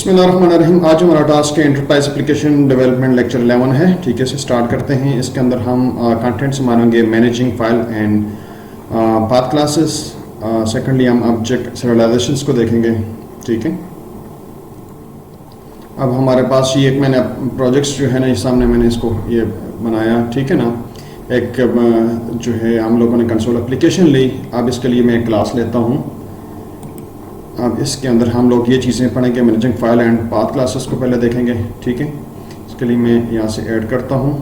बिस्मिल्लाहिर्रहमानिर्रहीम। आज हमारा टास्क है एंटरप्राइज एप्लीकेशन डेवलपमेंट लेक्चर 11 है। ठीक है, इसे स्टार्ट करते हैं। इसके अंदर हम कंटेंट्स मानेंगे managing file and path classes. Secondly हम ऑब्जेक्ट serializations को देखेंगे। ठीक है, अब हमारे पास ये एक मैंने प्रोजेक्ट्स जो है ना, ये सामने मैंने इसको ये बनाया। ठीक है ना, एक जो है हम लोगों ने कंसोल एप्लीकेशन ली। अब इसके लिए मैं एक क्लास लेता हूँ। अब इसके अंदर हम लोग ये चीज़ें पढ़ेंगे, managing file and path classes को पहले देखेंगे। ठीक है, इसके लिए मैं यहाँ से ऐड करता हूँ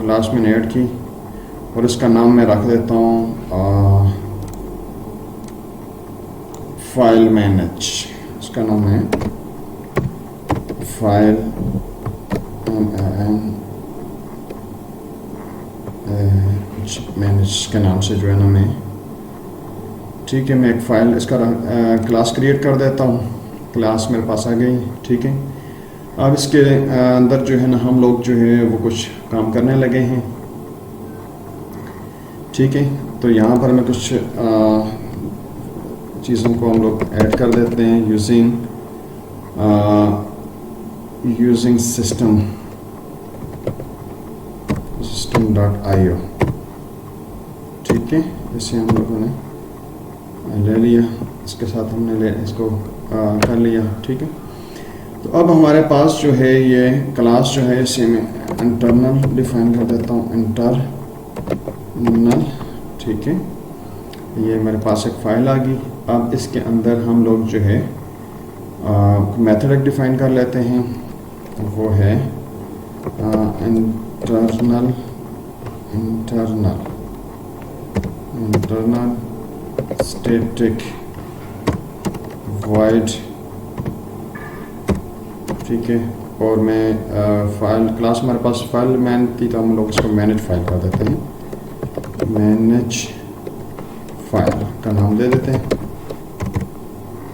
क्लास मैंने ऐड की और इसका नाम मैं रख देता हूँ फाइल मैनेज। इसका नाम है फाइल मैनेज के नाम से जो है ना मैं, ठीक है, मैं एक फ़ाइल इसका क्लास क्रिएट कर देता हूँ। क्लास मेरे पास आ गई। ठीक है, अब इसके अंदर जो है ना हम लोग जो है वो कुछ काम करने लगे हैं। ठीक है, तो यहाँ पर मैं कुछ चीज़ों को हम लोग ऐड कर देते हैं यूजिंग system.io। ठीक है, इसे हम लोगों ने ले लिया, इसके साथ हमने इसको कर लिया। ठीक है, तो अब हमारे पास जो है ये क्लास जो है इसे मैं इंटरनल डिफाइन कर देता हूँ, इंटरनल। ठीक है, ये मेरे पास एक फ़ाइल आ गई। अब इसके अंदर हम लोग जो है मेथड एक डिफाइन कर लेते हैं, वो है इंटरनल स्टैटिक void। ठीक है, और मैं फाइल क्लास हमारे पास फाइल मैन थी तो हम लोग इसको मैनेज फाइल कर देते हैं, मैनेज फाइल का नाम दे देते हैं।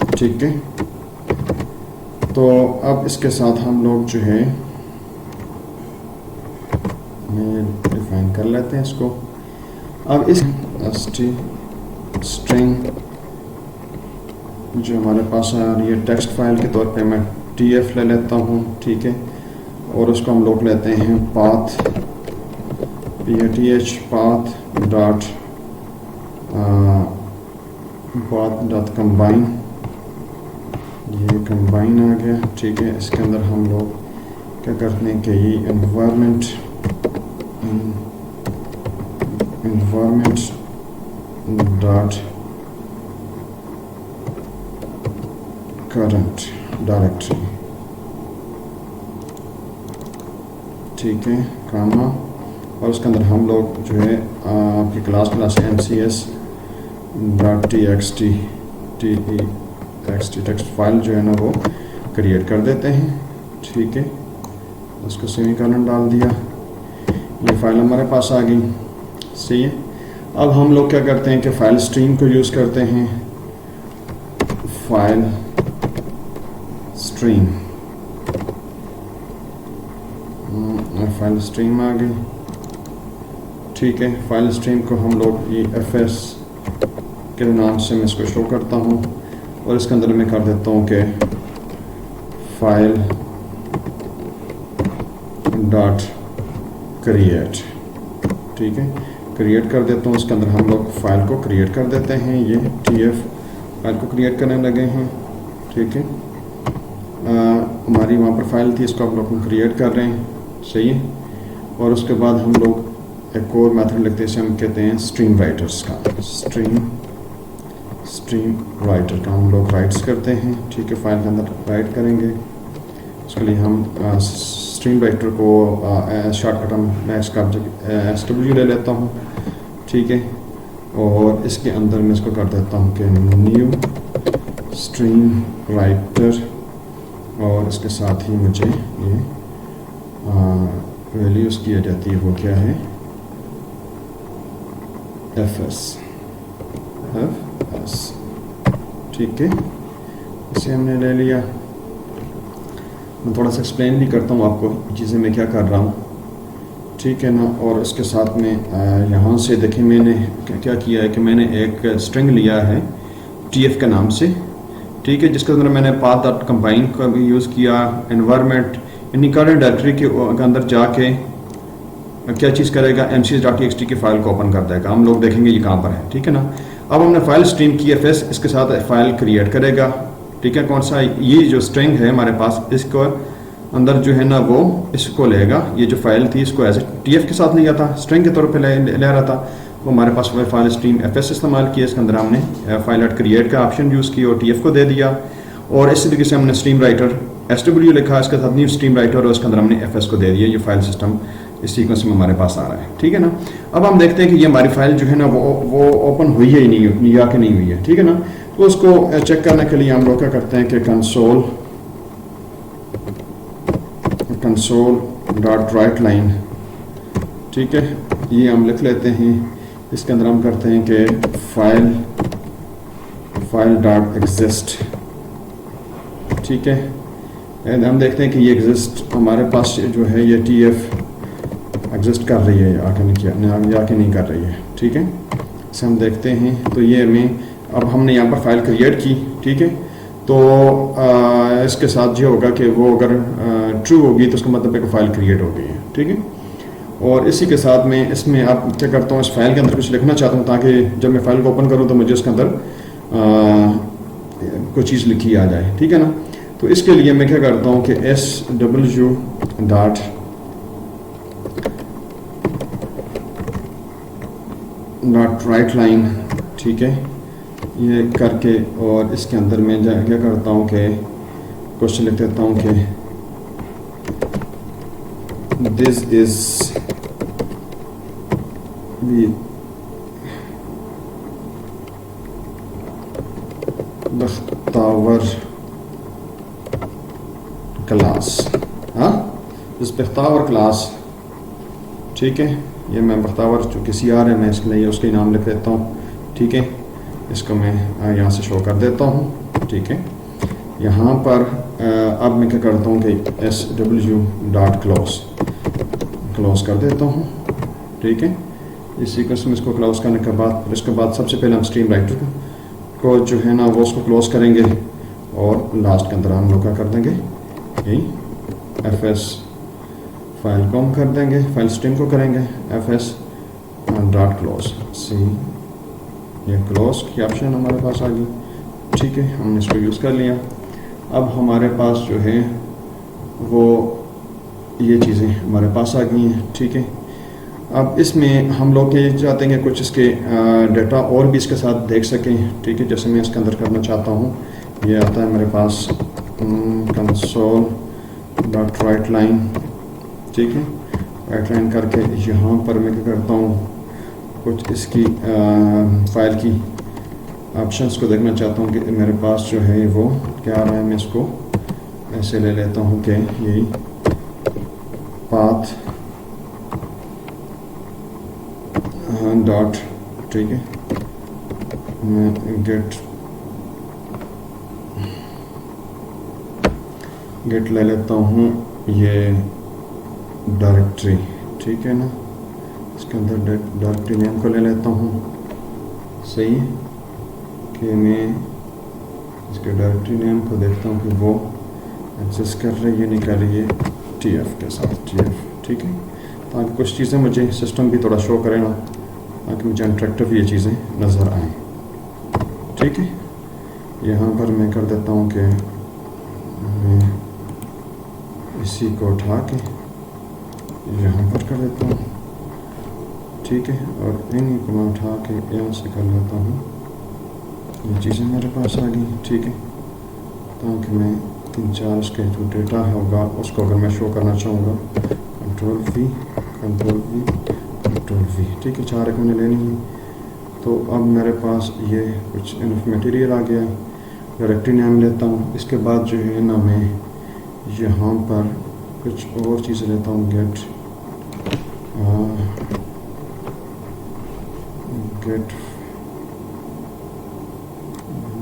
ठीक है, तो अब इसके साथ हम लोग जो है डिफाइन कर लेते हैं इसको। अब इस स्ट्रिंग जो हमारे पास आ रही है टेक्स्ट फाइल के तौर पे मैं tf ले लेता हूँ। ठीक है, और उसको हम लोग लेते हैं path डॉट कंबाइन। ये कंबाइन आ गया। ठीक है, इसके अंदर हम लोग क्या करते हैं कि ये environment डॉट करंट डायरेक्टरी। ठीक है, कामा, और उसके अंदर हम लोग जो है आपकी class MCS dot text file जो है ना वो क्रिएट कर देते हैं। ठीक है, उसको सेमीकोलन डाल दिया, ये फाइल हमारे पास आ गई। सही है, अब हम लोग क्या करते हैं कि फाइल स्ट्रीम को यूज़ करते हैं, फाइल स्ट्रीम आ गई। ठीक है, फाइल स्ट्रीम को हम लोग ये fs के नाम से मैं इसको शो करता हूँ और इसके अंदर मैं कर देता हूँ कि फाइल डॉट क्रिएट। ठीक है, क्रिएट कर देता हूँ। इसके अंदर हम लोग फाइल को क्रिएट कर देते हैं, ये tf फाइल को क्रिएट करने लगे हैं। ठीक है, हमारी वहाँ पर फाइल थी, इसको हम लोग क्रिएट कर रहे हैं। सही है, और उसके बाद हम लोग एक और मेथड लिखते हैं, इसे हम कहते हैं स्ट्रीम राइटर का हम लोग राइट्स करते हैं। ठीक है, फाइल के अंदर राइट करेंगे। उसके लिए हम स्ट्रीम राइटर को शॉर्टकट मैं इसका SW ले लेता हूँ। ठीक है, और इसके अंदर मैं इसको कर देता हूँ कि न्यू स्ट्रीम राइटर, और इसके साथ ही मुझे ये वैल्यूज़ किया जाती है, वो क्या है fs। ठीक है, इसे हमने ले लिया। मैं थोड़ा सा एक्सप्लेन भी करता हूँ आपको चीज़ें मैं क्या कर रहा हूँ। ठीक है ना, और इसके साथ में यहाँ से देखें मैंने क्या किया है कि मैंने एक स्ट्रिंग लिया है tf के नाम से। ठीक है, जिसके अंदर मैंने पाथ डॉट कंबाइन का भी यूज़ किया, एनवायरनमेंट यानी करंट डायरेक्टरी के अंदर जाके क्या चीज़ करेगा, mcs.txt की फाइल को ओपन कर देगा। हम लोग देखेंगे ये कहाँ पर है, ठीक है ना। अब हमने फाइल स्ट्रीम की fs, इसके साथ फाइल क्रिएट करेगा, ठीक है। कौन सा, ये जो स्ट्रिंग है हमारे पास, इसको अंदर जो है ना वो इसको लेगा, ये जो फाइल थी इसको एज tf के साथ लिया था, स्ट्रिंग के तौर पे ले रहा था, वो हमारे पास फाइल स्ट्रीम fs इस्तेमाल किया, इसके अंदर हमने फाइल एट क्रिएट का ऑप्शन यूज़ किया और tf को दे दिया, और इसी तरीके से हमने स्ट्रीम राइटर SW लिखा, इसके साथ न्यू स्ट्रीम राइटर और उसके अंदर हमने fs को दे दिया। ये फाइल सिस्टम इस सीक्वेंस में हमारे पास आ रहा है, ठीक है ना। अब हम देखते हैं कि ये हमारी फाइल जो है ना वो ओपन हुई है नहीं या कि नहीं हुई है, ठीक है ना। तो उसको चेक करने के लिए हम लोग क्या करते हैं कि कंसोल डॉट राइट लाइन, ठीक है, ये हम लिख लेते हैं। इसके अंदर हम करते हैं कि फाइल डॉट एग्जिस्ट, ठीक है। एंड हम देखते हैं कि ये एग्जिस्ट हमारे पास जो है ये tf एग्जिस्ट कर रही है या कि नहीं कर रही है, ठीक है। इसे हम देखते हैं। तो ये हमें, अब हमने यहाँ पर फाइल क्रिएट की, ठीक है। तो इसके साथ ये होगा कि वो अगर ट्रू होगी तो उसका मतलब है कि फाइल क्रिएट हो गई है, ठीक है। और इसी के साथ में इसमें आप क्या करता हूँ, इस फाइल के अंदर कुछ लिखना चाहता हूँ ताकि जब मैं फाइल को ओपन करूँ तो मुझे उसके अंदर कोई चीज़ लिखी आ जाए, ठीक है ना। तो इसके लिए मैं क्या करता हूँ कि SW डॉट राइट लाइन, ठीक है, ये करके, और इसके अंदर मैं क्या करता हूँ कि क्वेश्चन लिख देता हूँ कि दिस इज बख्तावर क्लास, हाँ, इस बख्तावर क्लास, ठीक है। ये मैं बख्तावर जो किसी आर है, मैं इसके लिए उसके नाम लिख देता हूँ, ठीक है। इसको मैं यहाँ से शो कर देता हूँ, ठीक है। यहाँ पर अब मैं क्या करता हूँ कि SW डॉट क्लोज कर देता हूँ, ठीक है। इस सीक्वेंस में इसको क्लोज करने के बाद, फिर इसके बाद सबसे पहले हम स्ट्रीम राइटर को जो है ना वो उसको क्लोज करेंगे, और लास्ट के अंदर हम लोग क्या कर देंगे, यही fs फाइल को हम कर देंगे, फाइल स्ट्रीम को करेंगे fs डॉट क्लोज सी, ये क्लोज की ऑप्शन हमारे पास आ गई, ठीक है। हमने इसको यूज़ कर लिया। अब हमारे पास जो है वो ये चीज़ें हमारे पास आ गई हैं, ठीक है। अब इसमें हम लोग ये चाहते हैं कि कुछ इसके डाटा और भी इसके साथ देख सकें, ठीक है। जैसे मैं इसके अंदर करना चाहता हूँ, ये आता है मेरे पास कंसोल डॉट राइट लाइन, ठीक है। राइट लाइन करके यहाँ पर मैं क्या करता हूँ, कुछ इसकी फाइल की ऑप्शंस को देखना चाहता हूँ कि मेरे पास जो है वो क्या आ रहा है। मैं इसको ऐसे ले लेता हूँ कि यही पाथ डॉट, ठीक है, मैं गेट ले लेता हूँ ये डायरेक्टरी, ठीक है ना। इसके अंदर डायरेक्टरी नेम को ले लेता हूँ, सही है, कि मैं इसके डायरेक्टरी नेम को देखता हूँ कि वो एक्सेस कर रही है नहीं कर रही है TF के साथ, TF, ठीक है। ताकि कुछ चीज़ें मुझे सिस्टम भी थोड़ा शो करे ना, ताकि मुझे इंटरेक्टिव ये चीज़ें नज़र आएँ, ठीक है। यहाँ पर मैं कर देता हूँ कि मैं इसी को उठा के यहाँ पर कर देता हूँ, ठीक है, और इन्हीं को मैं उठा के यहाँ से कर लेता हूँ। ये चीज़ें मेरे पास आ गई, ठीक है, ताकि मैं 3-4 उसके जो डेटा होगा उसको अगर मैं शो करना चाहूँगा, Ctrl+V, Ctrl+V, Ctrl+V, ठीक है, 4 एक मैंने लेनी है। तो अब मेरे पास ये कुछ मटेरियल आ गया, डायरेक्टरी नेम लेता हूँ। इसके बाद जो है ना मैं यहाँ पर कुछ और चीज़ें लेता हूँ, गेट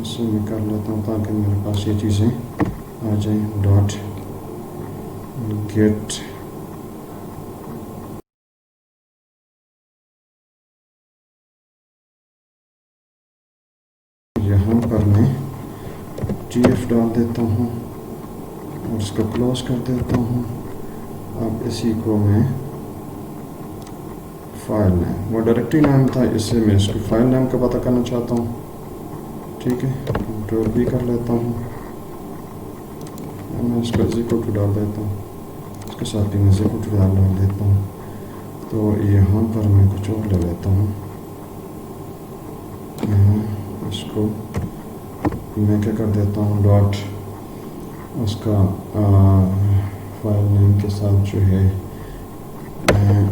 से मैं कर लेता हूँ ताकि मेरे पास ये चीज़ें आ जाएं। डॉट गेट यहाँ पर मैं TF डाल देता हूँ और इसको क्लोज कर देता हूँ। अब इसी को मैं फाइल नेम, वो डायरेक्टरी नाम था, इससे मैं इसको फाइल नेम का पता करना चाहता हूँ। ठीक है, कंट्रोल भी कर लेता हूँ, मैं इसको इक्वल टू डाल देता हूँ, इसके साथ भी मैं इक्वल टू डाल देता हूँ। तो यहाँ पर मैं कुछ और ले लेता हूँ, इसको मैं क्या कर देता हूँ, डॉट उसका फाइल नेम के साथ जो है मैं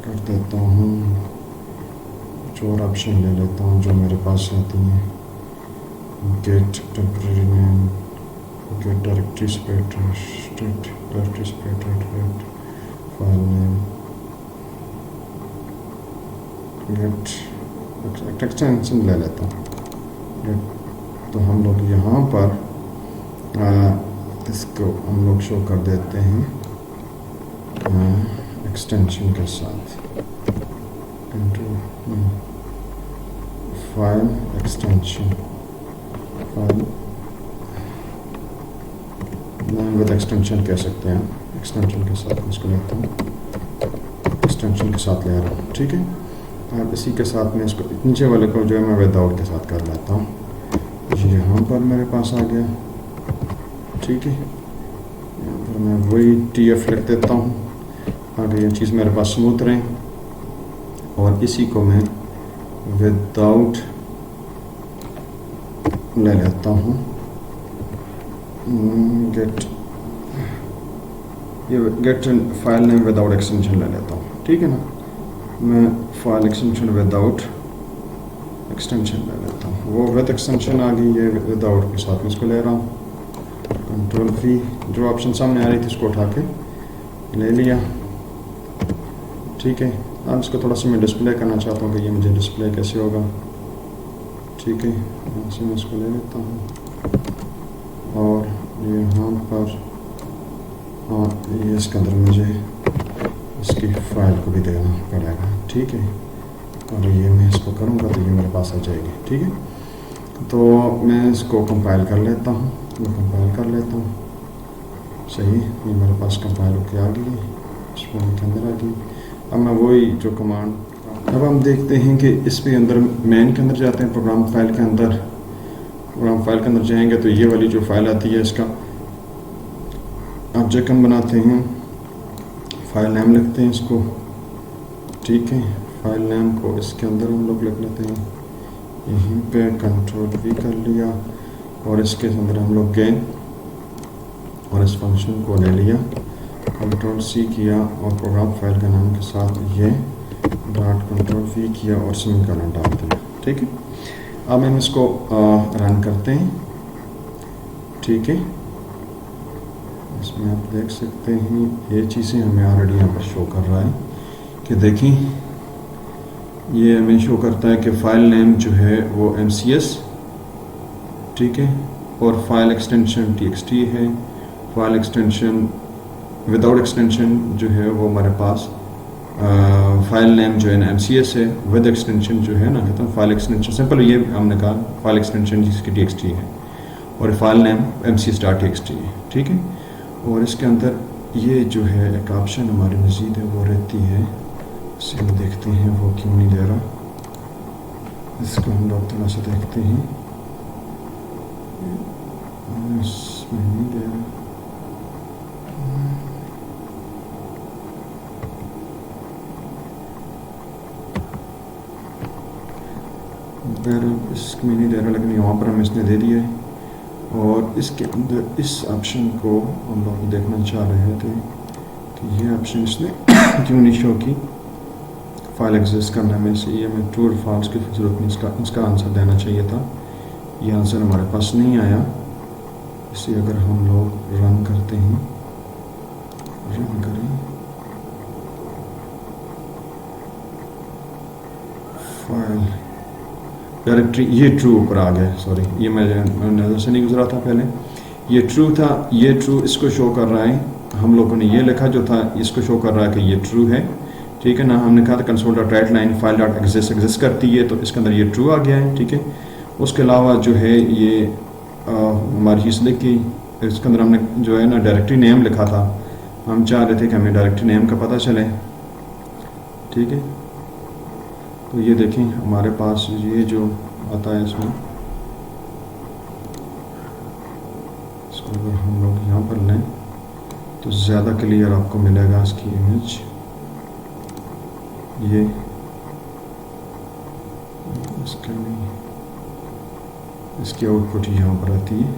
कर देता हूँ, कुछ और ऑप्शन ले लेता हूँ जो मेरे पास आती हैं। Get temporary name, get directory spread, state directory spread, file name, get extension ले लेता हूँ। तो हम लोग यहाँ पर इसको हम लोग शो कर देते हैं एक्सटेंशन के साथ, file extension, file name with extension कह सकते हैं, एक्सटेंशन के साथ इसको लेता हूँ, एक्सटेंशन के साथ ले रहा हूँ। ठीक है, अब इसी के साथ में इसको नीचे वाले को जो है मैं विदाउट के साथ कर लेता हूँ। यहाँ पर मेरे पास आ गया। ठीक है, यहाँ पर मैं वही TF लिख देता हूँ ताकि ये चीज़ मेरे पास स्मूथ रहे, और इसी को मैं विदाउट ले लेता हूँ, get file name without extension ले लेता हूँ। ठीक है ना, मैं फाइल एक्सटेंशन विदाउट एक्सटेंशन ले लेता हूँ, वो विद एक्सटेंशन आ गई, ये विदाउट के साथ में इसको ले रहा हूँ। कंट्रोल V, जो ऑप्शन सामने आ रही थी उसको उठा के ले लिया। ठीक है, अब इसको थोड़ा सा मैं डिस्प्ले करना चाहता हूँ कि ये मुझे डिस्प्ले कैसे होगा। ठीक है, यहाँ से मैं इसको ले लेता हूँ और यहाँ पर, और ये इसके अंदर मुझे इसकी फाइल को भी देना पड़ेगा। ठीक है, और ये मैं इसको करूँगा तो ये मेरे पास आ जाएगी। ठीक है, तो मैं इसको कंपाइल कर लेता हूँ, मैं कंपाइल कर लेता हूँ। सही, ये मेरे पास कंपाइल होके आ गई, स्पून के अंदर आ गई। अब मैं वही जो कमांड, अब हम देखते हैं कि इस पे अंदर मेन के अंदर जाते हैं, प्रोग्राम फाइल के अंदर, प्रोग्राम फाइल के अंदर जाएंगे तो ये वाली जो फाइल आती है इसका ऑब्जेक्ट हम बनाते हैं, फाइल नेम लिखते हैं इसको। ठीक है, फाइल नेम को इसके अंदर हम लोग लिख लेते हैं, यहीं पे कंट्रोल V कर लिया और इसके अंदर हम लोग गेन और इस फंक्शन को ले लिया, कंट्रोल C किया और प्रोग्राम फाइल का नाम के साथ ये डॉट कंट्रोल V किया और सेमीकोलन डाल दिया। ठीक है, अब हम इसको रन करते हैं। ठीक है, इसमें आप देख सकते हैं ये चीज़ें हमें ऑलरेडी यहाँ पर शो कर रहा है कि देखें, ये हमें शो करता है कि फाइल नेम जो है वो MCS, ठीक है, और फाइल एक्सटेंशन TXT है, फाइल एक्सटेंशन विदाउट एक्सटेंशन जो है वो हमारे पास फाइल नेम जो है ना MCS है, विद एक्सटेंशन जो है ना कहता हूँ फाइल एक्सटेंशन, सिंपल ये हमने कहा फाइल एक्सटेंशन जिसकी TXT है और फाइल नेम MCS.txt है। ठीक है, और इसके अंदर ये जो है एक ऑप्शन हमारी मज़ीद है वो रहती है, इसे हम देखते हैं वो क्यों नहीं दे रहा, इसको हम लोग थोड़ा सा देखते हैं, इसमें नहीं दे रहा। इसमें नहीं दे रहा, लेकिन यहाँ पर हम इसने दे दिया है, और इसके अंदर इस ऑप्शन को हम लोग देखना चाह रहे थे कि ये ऑप्शन इसने क्यों नहीं शो की, फाइल एग्जिस्ट करने में से ये मैं ट्रू और फॉल्स की जरूरत नहीं, इसका आंसर देना चाहिए था, ये आंसर हमारे पास नहीं आया। इसे अगर हम लोग रन करते हैं, रन करें, फाइल डायरेक्टरी, ये ट्रू ऊपर आ गया, सॉरी ये मैं नज़र से नहीं गुजरा था पहले, ये ट्रू था, ये ट्रू इसको शो कर रहा है, हम लोगों ने ये लिखा जो था इसको शो कर रहा है कि ये ट्रू है। ठीक है ना, हमने कहा था console dot right line file dot exist करती है, तो इसके अंदर ये ट्रू आ गया है। ठीक है, उसके अलावा जो है ये हमारी चीज़ लिखी, इसके अंदर हमने जो है ना डायरेक्टरी नेम लिखा था, हम चाह रहे थे कि हमें डायरेक्टरी नेम का पता चले, ठीक है। तो ये देखें हमारे पास ये जो आता है इसमें, इसको अगर हम लोग यहाँ पर लें तो ज़्यादा क्लियर आपको मिलेगा इसकी इमेज। ये इसके लिए इसकी आउटपुट यहाँ पर आती है।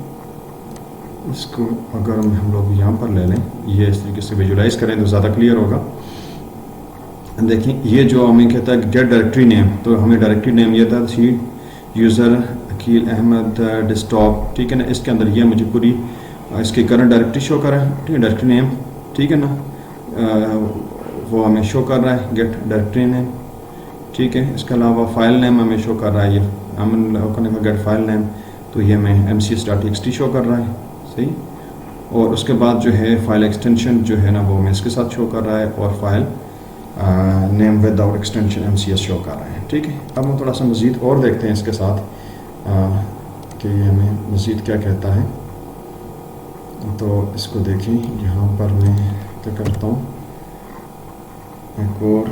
इसको अगर हम लोग यहाँ पर ले लें, ये इस तरीके से विजुलाइज करें तो ज़्यादा क्लियर होगा। देखिए ये जो हमें कहता है गेट डायरेक्टरी नेम, तो हमें डायरेक्टरी नेम ये था सी यूज़र अकील अहमद डेस्कटॉप, ठीक है ना। इसके अंदर ये मुझे पूरी इसकी करंट डायरेक्टरी शो कर रहा है, ठीक है, डायरेक्टरी नेम, ठीक है ना, वो हमें शो कर रहा है गेट डायरेक्टरी नेम, ठीक है। इसके अलावा फाइल नेम हमें शो कर रहा है, ये हमने गेट फाइल नेम, तो ये हमें mcs.txt शो कर रहा है, सही। और उसके बाद जो है फाइल एक्सटेंशन जो है ना वो हमें इसके साथ शो कर रहा है, और file name without extension mcs show कर रहा है, ठीक है। अब हम थोड़ा सा मज़ीद और देखते हैं इसके साथ कि ये हमें मज़ीद क्या कहता है। तो इसको देखिए, यहाँ पर मैं क्या करता हूँ, एक और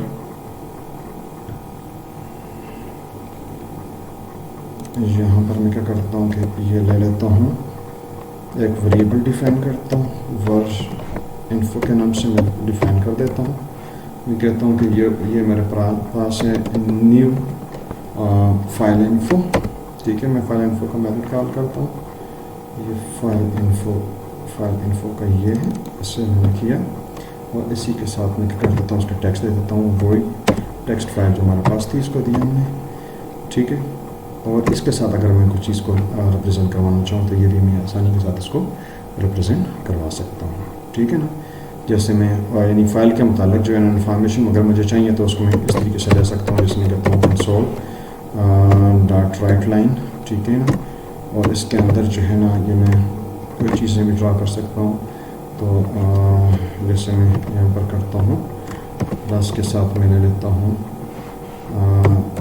यहाँ पर मैं क्या करता हूँ कि ये ले लेता हूँ, एक वेरिएबल डिफाइन करता हूँ, वर्ड इन्फो के नाम से मैं डिफाइन कर देता हूँ। मैं कहता हूँ कि ये मेरे पास है न्यू फाइल इन्फो, ठीक है। मैं फाइल इन्फो का मेथड कॉल करता हूँ, ये फाइल इन्फो का ये है, इससे मैंने किया, और इसी के साथ मैं क्या कर देता हूँ, उसका टेक्स्ट दे देता हूँ, वही टेक्स्ट फाइल जो हमारे पास थी इसको दिया हमने, ठीक है। और इसके साथ अगर मैं कुछ चीज़ को रिप्रेजेंट करवाना चाहूँ तो ये भी मैं आसानी के साथ इसको रिप्रेजेंट करवा सकता हूँ, ठीक है ना। जैसे मैं यानी फ़ाइल के मुतालिक जो है ना इन्फॉर्मेशन अगर मुझे चाहिए तो उसको मैं इस तरीके से ले सकता हूँ, जिसमें कहता हूँ कंसोल डॉट राइट लाइन, ठीक है ना। और इसके अंदर जो है ना ये मैं कोई चीज़ें भी ड्रा कर सकता हूँ। तो जैसे मैं यहाँ पर करता हूँ, प्लस के साथ मैं ले लेता हूँ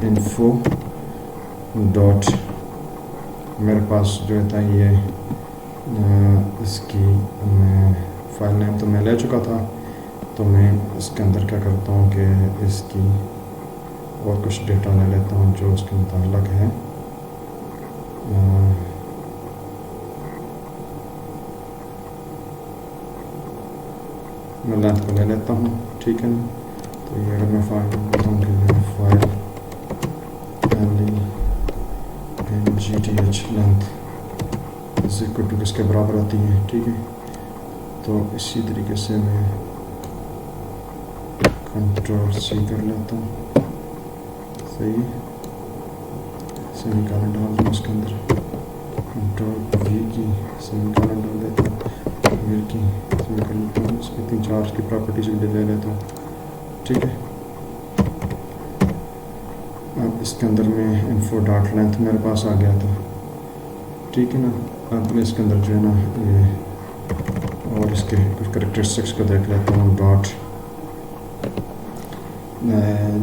इन्फो डॉट, मेरे पास जो था ये इसकी मैं फाइल नेम तो मैं ले चुका था, तो मैं इसके अंदर क्या करता हूँ कि इसकी और कुछ डेटा ले लेता हूँ जो उसके मुताल्लिक है। मैं लेंथ को ले लेता हूँ, ठीक है ना। तो ये अगर मैं फाइल करता हूँ कि फाइल GTH लेंथ इस इक्वल टू किसके बराबर आती है, ठीक है। तो इसी तरीके से मैं कंट्रोल C कर लेता हूँ, सही है। सेमीकोलन डाल दूँ उसके अंदर, कंट्रोल V की सेमीकोलन डाल देता हूँ, V की सेमीकोलन, इसकी 3-4 की प्रॉपर्टीज भी ले लेता हूँ, ठीक है। अब इसके अंदर में इन्फो डॉट लेंथ मेरे पास आ गया था, ठीक है ना। अब मैं इसके अंदर जो है ना ये और इसके कुछ कैरेक्टरिस्टिक्स को देख लेता हूँ। डॉट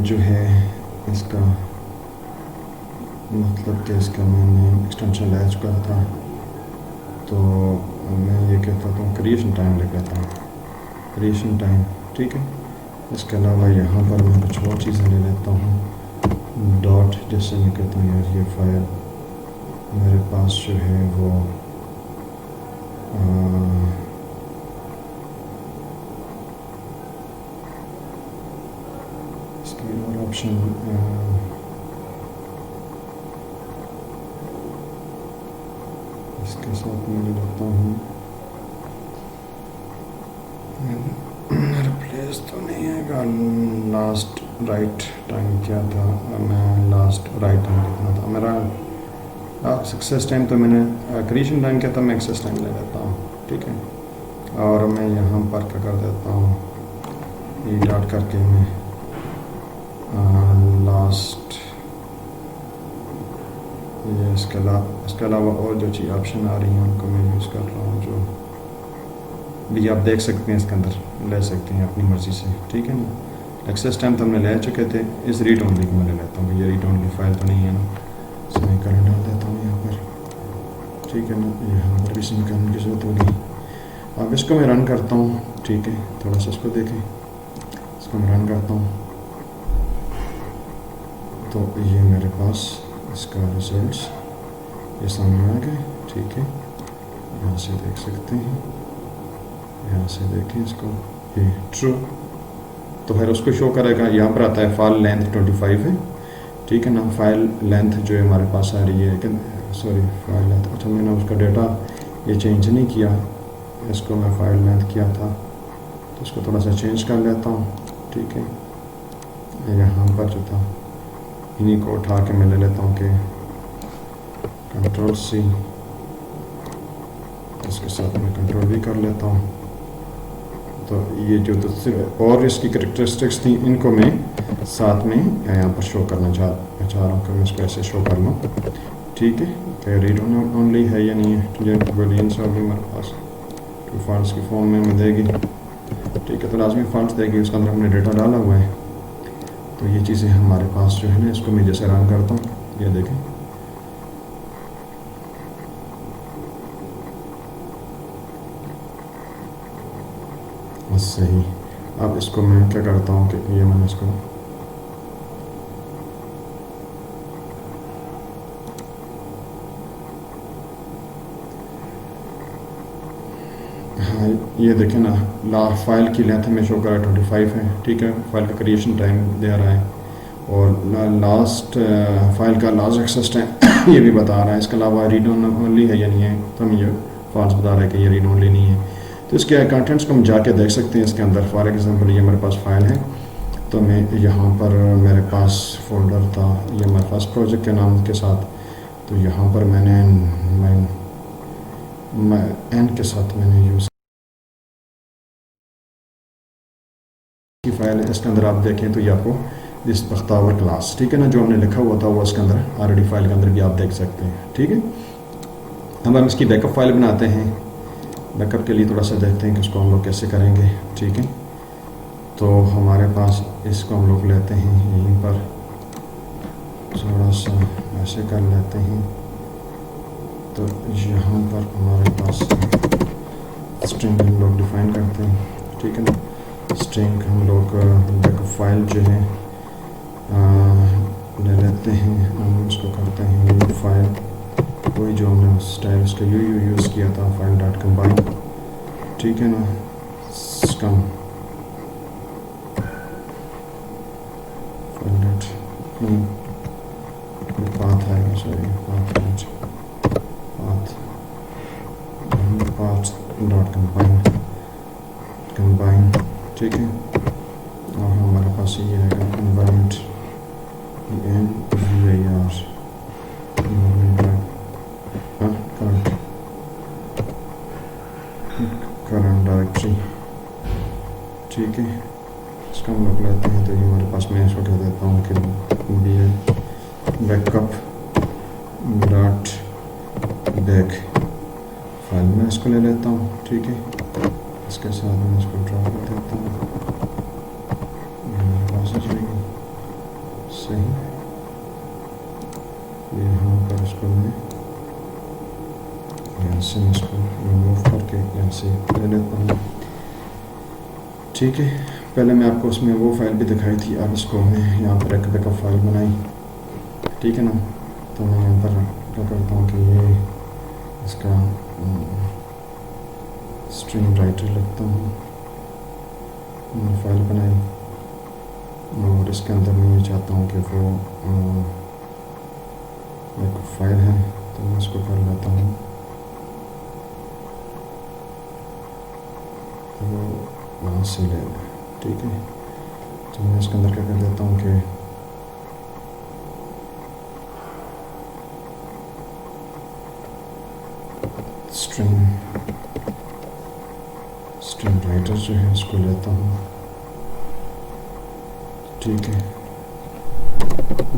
जो है इसका मतलब कि इसका मैंने एक्सटेंशन ले चुका था, तो मैं ये कहता हूँ क्रिएशन टाइम लिख लेता हूँ, क्रिएशन टाइम, ठीक है। इसके अलावा यहाँ पर मैं कुछ और चीज़ें ले लेता हूँ, डॉट, जैसे मैं कहता हूँ यार ये फाइल मेरे पास जो है वो इसकी और ऑप्शन इसके साथ मैं ले लेता हूँ, रिप्लेस तो नहीं है, लास्ट राइट टाइम क्या था, मैं लास्ट राइट टाइम कितना था मेरा, सक्सेस टाइम तो मैंने क्रिएशन टाइम क्या था, मैं एक्सेस टाइम ले लेता हूँ, ठीक है। और मैं यहाँ पर क्या कर देता हूँ, ये डॉट करके मैं लास्ट, ये इसके अलावा और जो चीज़ ऑप्शन आ रही हैं उनको मैं यूज़ कर रहा हूँ, जो भी आप देख सकते हैं इसके अंदर ले सकते हैं अपनी मर्ज़ी से, ठीक है ना। एक्सेस टाइम तो हमने ले चुके थे, इस रीड ओनली को मैं ले लेता हूँ, ये रीड ओनली फाइल तो नहीं है ना, इसमें करंट डाल देता हूँ यहाँ पर, ठीक है ना, यहाँ पर भी सिम करने की ज़रूरत होगी। अब इसको मैं रन करता हूँ, ठीक है, थोड़ा सा इसको देखें, इसको मैं रन करता हूँ तो ये मेरे पास इसका रिजल्ट्स ये सामने आ गए, ठीक है। यहाँ से देख सकते हैं, यहाँ से देखें इसको, ये ट्रू, तो फिर उसको शो करेगा। यहाँ पर आता है फाइल लेंथ 25 है, ठीक है ना। फाइल लेंथ जो है हमारे पास आ रही है, सॉरी फाइल लेंथ, अच्छा मैंने उसका डेटा ये चेंज नहीं किया, इसको मैं फाइल लेंथ किया था, तो इसको थोड़ा सा चेंज कर लेता हूँ, ठीक है। यहाँ पर जो था इन्हीं को उठा के मैं ले लेता हूँ कि Ctrl+C, इसके साथ मैं कंट्रोल भी कर लेता हूँ। तो ये जो दूसरे और इसकी कैरेक्टरिस्टिक्स थी, इनको मैं साथ में यहाँ पर शो करना चाह रहा हूँ कि मैं इसको ऐसे शो कर लूँ, ठीक है। कि रीड ओनली है या नहीं है, ये बूलियंस होगी हमारे पास, तो फॉल्स की फॉर्म में हमें देगी, ठीक है। तो लाजमी फॉल्स देगी, उसके अंदर हमने डेटा डाला हुआ है। तो ये चीज़ें हमारे पास जो है ना, इसको मैं जैसे रन करता हूँ, ये देखें, बस सही। अब इसको मैं क्या करता हूँ कि ये मैंने इसको हाँ, ये देखें ना, फाइल की लेंथ में शो कर रहा है 25 है, ठीक है। फाइल का क्रिएशन टाइम दे रहा है, और लास्ट फाइल का लास्ट एक्सेस टाइम ये भी बता रहा है। इसके अलावा रीड ओनली है या नहीं है, तो हमें ये फॉल्स बता रहा है कि ये रीड ओनली नहीं है। तो इसके कंटेंट्स को हम जाके देख सकते हैं इसके अंदर। फॉर एग्जांपल ये मेरे पास फाइल है, तो मैं यहाँ पर मेरे पास फोल्डर था, ये मेरे पास प्रोजेक्ट के नाम के साथ, तो यहाँ पर मैंने एन के साथ मैंने यूज़ की फाइल है। इसके अंदर आप देखें तो ये आपको इस बख्तावर क्लास, ठीक है ना, जो हमने लिखा हुआ था वो इसके अंदर ऑलरेडी फाइल के अंदर भी आप देख सकते हैं, ठीक है। अब हम इसकी बैकअप फाइल बनाते हैं। बैकअप के लिए थोड़ा सा देखते हैं कि उसको हम लोग कैसे करेंगे, ठीक है। तो हमारे पास इसको हम लोग लेते हैं, यहीं पर थोड़ा सा ऐसे कर लेते हैं। तो यहाँ पर हमारे पास स्ट्रिंग हम लोग डिफाइन करते हैं, ठीक है ना। स्ट्रिंग हम लोग बैकअप फाइल जो है ले लेते हैं, हम उसको करते हैं न्यू फाइल, वही जो हमने स्टाइल उसका यूज़ किया था, फाइल डॉट कंबाइन, ठीक है ना। स्कम फाइल डॉट पाथ है, सॉरी पाथ डॉट कंबाइन, ठीक है। और हमारे पास ये आएगा एनवायरनमेंट करंट डायरेक्टरी, ठीक है। इसका हम लोग लेते हैं, तो ये हमारे पास, मैं इसको कह देता हूँ कि B backup dot back file में इसको ले लेता हूँ, ठीक है। इसके साथ मैं इसको ड्रा कर देता हूँ, मेरे पास आ जाएगी, सही। यहाँ पर इसको मैं यहाँ से इसको रिमूव करके यहाँ से ले लेता हूँ, ठीक है। पहले मैं आपको उसमें वो फाइल भी दिखाई थी, अब इसको मैं यहाँ पर एक बैकअप फाइल बनाई, ठीक है ना। तो मैं यहाँ पर क्या करता हूँ कि ये इसका स्ट्रिंग राइटर लिखता हूँ, मैंने फाइल बनाई, और इसके अंदर मैं ये चाहता हूँ कि वो एक फाइल है, तो मैं इसको कर लेता हूँ, वो वहाँ से ले लें, ठीक है। तो मैं इसके अंदर क्या कर देता हूँ कि स्ट्रिंग राइटर जो है इसको लेता हूँ, ठीक है।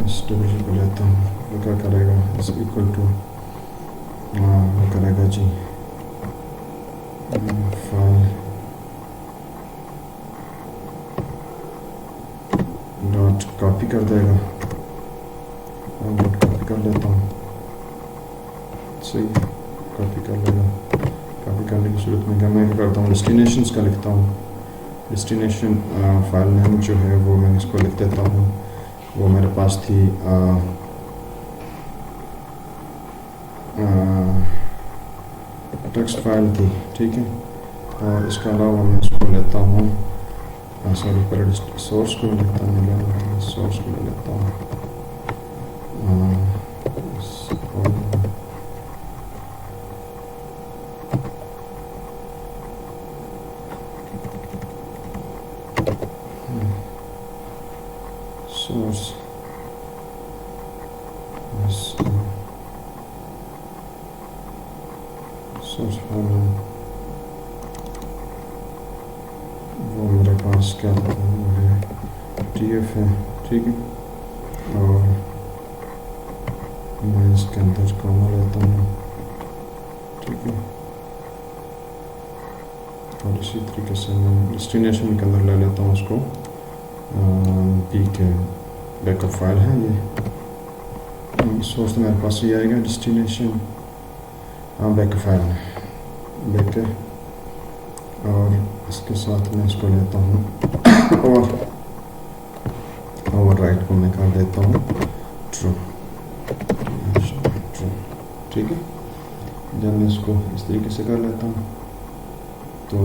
इस डब्ल्यू को लेता हूँ, वो क्या करेगा, इस इक्वल टू वो करेगा जी फाइल डॉट कॉपी कर देगा, डॉट कॉपी कर लेता हूँ, सही। सूरत में क्या मैं करता हूँ, डेस्टिनेशंस का लिखता हूँ। डेस्टिनेशन फाइल नेम जो है वो मैं इसको लिख देता हूँ, वो मेरे पास थी टेक्स्ट फाइल थी, ठीक है। और इसके अलावा मैं इसको लेता हूँ, सॉरी पहले सोर्स को लेता हूँ, सोर्स को लेता हूँ, सोर्स सोर्स फाइल वो मेरे पास क्या था, वो है TF है, ठीक है। और मैं इसके अंदर कॉमा लेता हूँ, ठीक है। और इसी तरीके से मैं डेस्टिनेशन के अंदर ले लेता हूँ उसको, पी के बैकअप फाइल है ये। सोर्स तो मेरे पास ही आएगा, डेस्टिनेशन बैकअप फाइल बैक, और इसके साथ मैं इसको लेता हूँ और ओवरराइट को मैं कर देता हूँ ट्रू, ठीक है। जब मैं इसको इस तरीके से कर लेता हूँ तो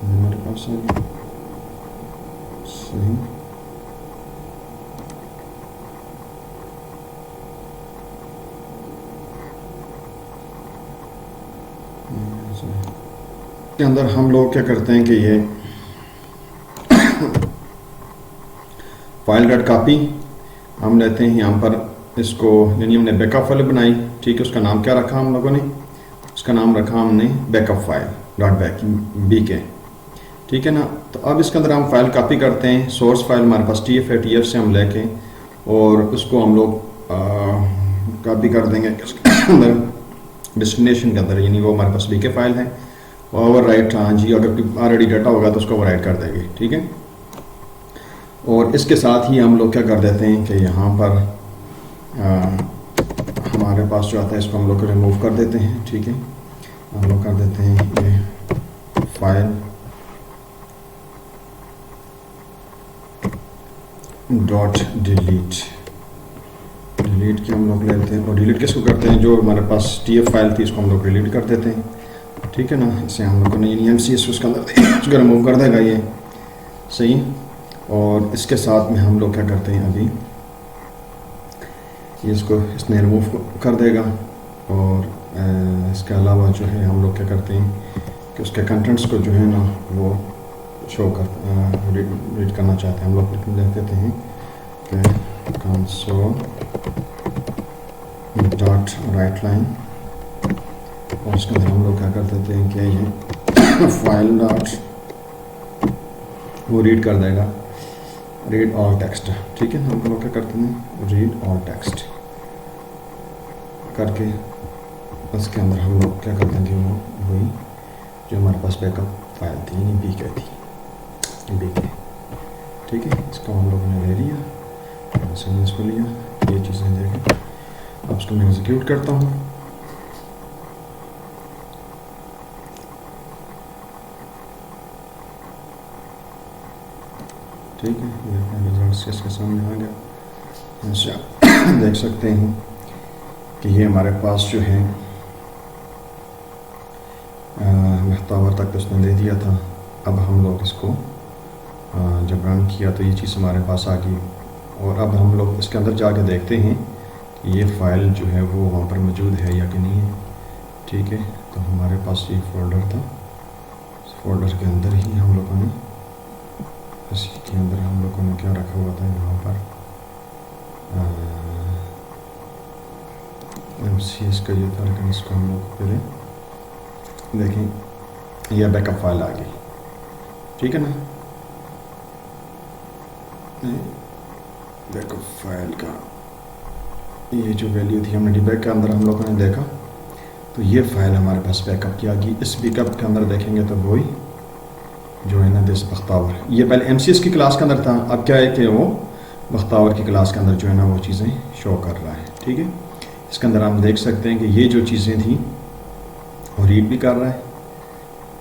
मेरे पास है सही। के अंदर हम लोग क्या करते हैं कि ये फाइल डॉट कॉपी हम लेते हैं यहाँ पर इसको, यानी हमने बैकअप फाइल बनाई, ठीक है। उसका नाम क्या रखा हम लोगों ने, उसका नाम रखा हमने बैकअप फाइल डॉट बी के, ठीक है ना। तो अब इसके अंदर हम फाइल कॉपी करते हैं, सोर्स फाइल हमारे पास TF है, TF से हम लेके और उसको हम लोग कॉपी कर देंगे इसके अंदर डेस्टिनेशन के अंदर, यानी वो हमारे पास BK फाइल है। ओवर राइट, हाँ जी, अगर ऑलरेडी डाटा होगा तो उसको ओवर राइट कर देंगे, ठीक है। और इसके साथ ही हम लोग क्या कर देते हैं कि यहाँ पर हमारे पास जो आता है इसको हम लोग रिमूव कर देते हैं, ठीक है। हम लोग कर देते हैं ये फाइल डॉट डिलीट, डिलीट के हम लोग लेते हैं। और डिलीट किसको करते हैं, जो हमारे पास TF फाइल थी इसको हम लोग डिलीट कर देते हैं, ठीक है ना। इसे हम लोग ने MCS उसके अंदर उसको रिमूव कर देगा ये, सही। और इसके साथ में हम लोग क्या करते हैं, अभी ये इसको इसने रिमूव कर देगा। और इसके अलावा जो है हम लोग क्या करते हैं कि उसके कंटेंट्स को जो है ना वो शो कर रीड करना चाहते हैं, हम लोग लिख देते हैं कि कंसोल डॉट राइट लाइन, और उसके अंदर हम लोग क्या कर देते हैं कि ये फाइल डॉट वो रीड कर देगा, रीड ऑल टेक्स्ट, ठीक है। हम लोग क्या करते हैं, रीड ऑल टेक्स्ट करके उसके अंदर हम लोग क्या कर देंगे, वो वही जो हमारे पास बैकअप फाइल थी, यानी BK थी, BK, ठीक है। इसको हम लोगों ने ले लिया, हमने इसको लिया, ये चीज़ें देखें। अब इसको मैं एग्जीक्यूट करता हूँ, ठीक है। ये अपना रिजल्ट इसके सामने आ गया। ऐसे आप देख सकते हैं कि ये हमारे पास जो है महतावर तक तो उसने दे दिया था। अब हम लोग इसको जब रन किया तो ये चीज़ हमारे पास आ गई। और अब हम लोग इसके अंदर जाके देखते हैं कि ये फाइल जो है वो वहाँ पर मौजूद है या कि नहीं है, ठीक है। तो हमारे पास ये फोल्डर था, इस फोल्डर के अंदर ही हम लोगों ने, इसी के अंदर हम लोगों ने क्या रखा हुआ था यहाँ पर, MCS का ये था, लेकिन इसको हम लोग पहले देखें, यह बैकअप फाइल आ गई, ठीक है ना। बैकअप फाइल का ये जो वैल्यू थी हमने डीबैक के अंदर हम लोगों ने देखा, तो ये फाइल हमारे पास बैकअप की आ गई। इस बैकअप के अंदर देखेंगे तो वही जो है ना दिस बख्तावर, ये पहले MCS की क्लास के अंदर था, अब क्या है कि वो बख्तावर की क्लास के अंदर जो है ना वो चीज़ें शो कर रहा है, ठीक है। इसके अंदर हम देख सकते हैं कि ये जो चीज़ें थी रीड भी कर रहा है,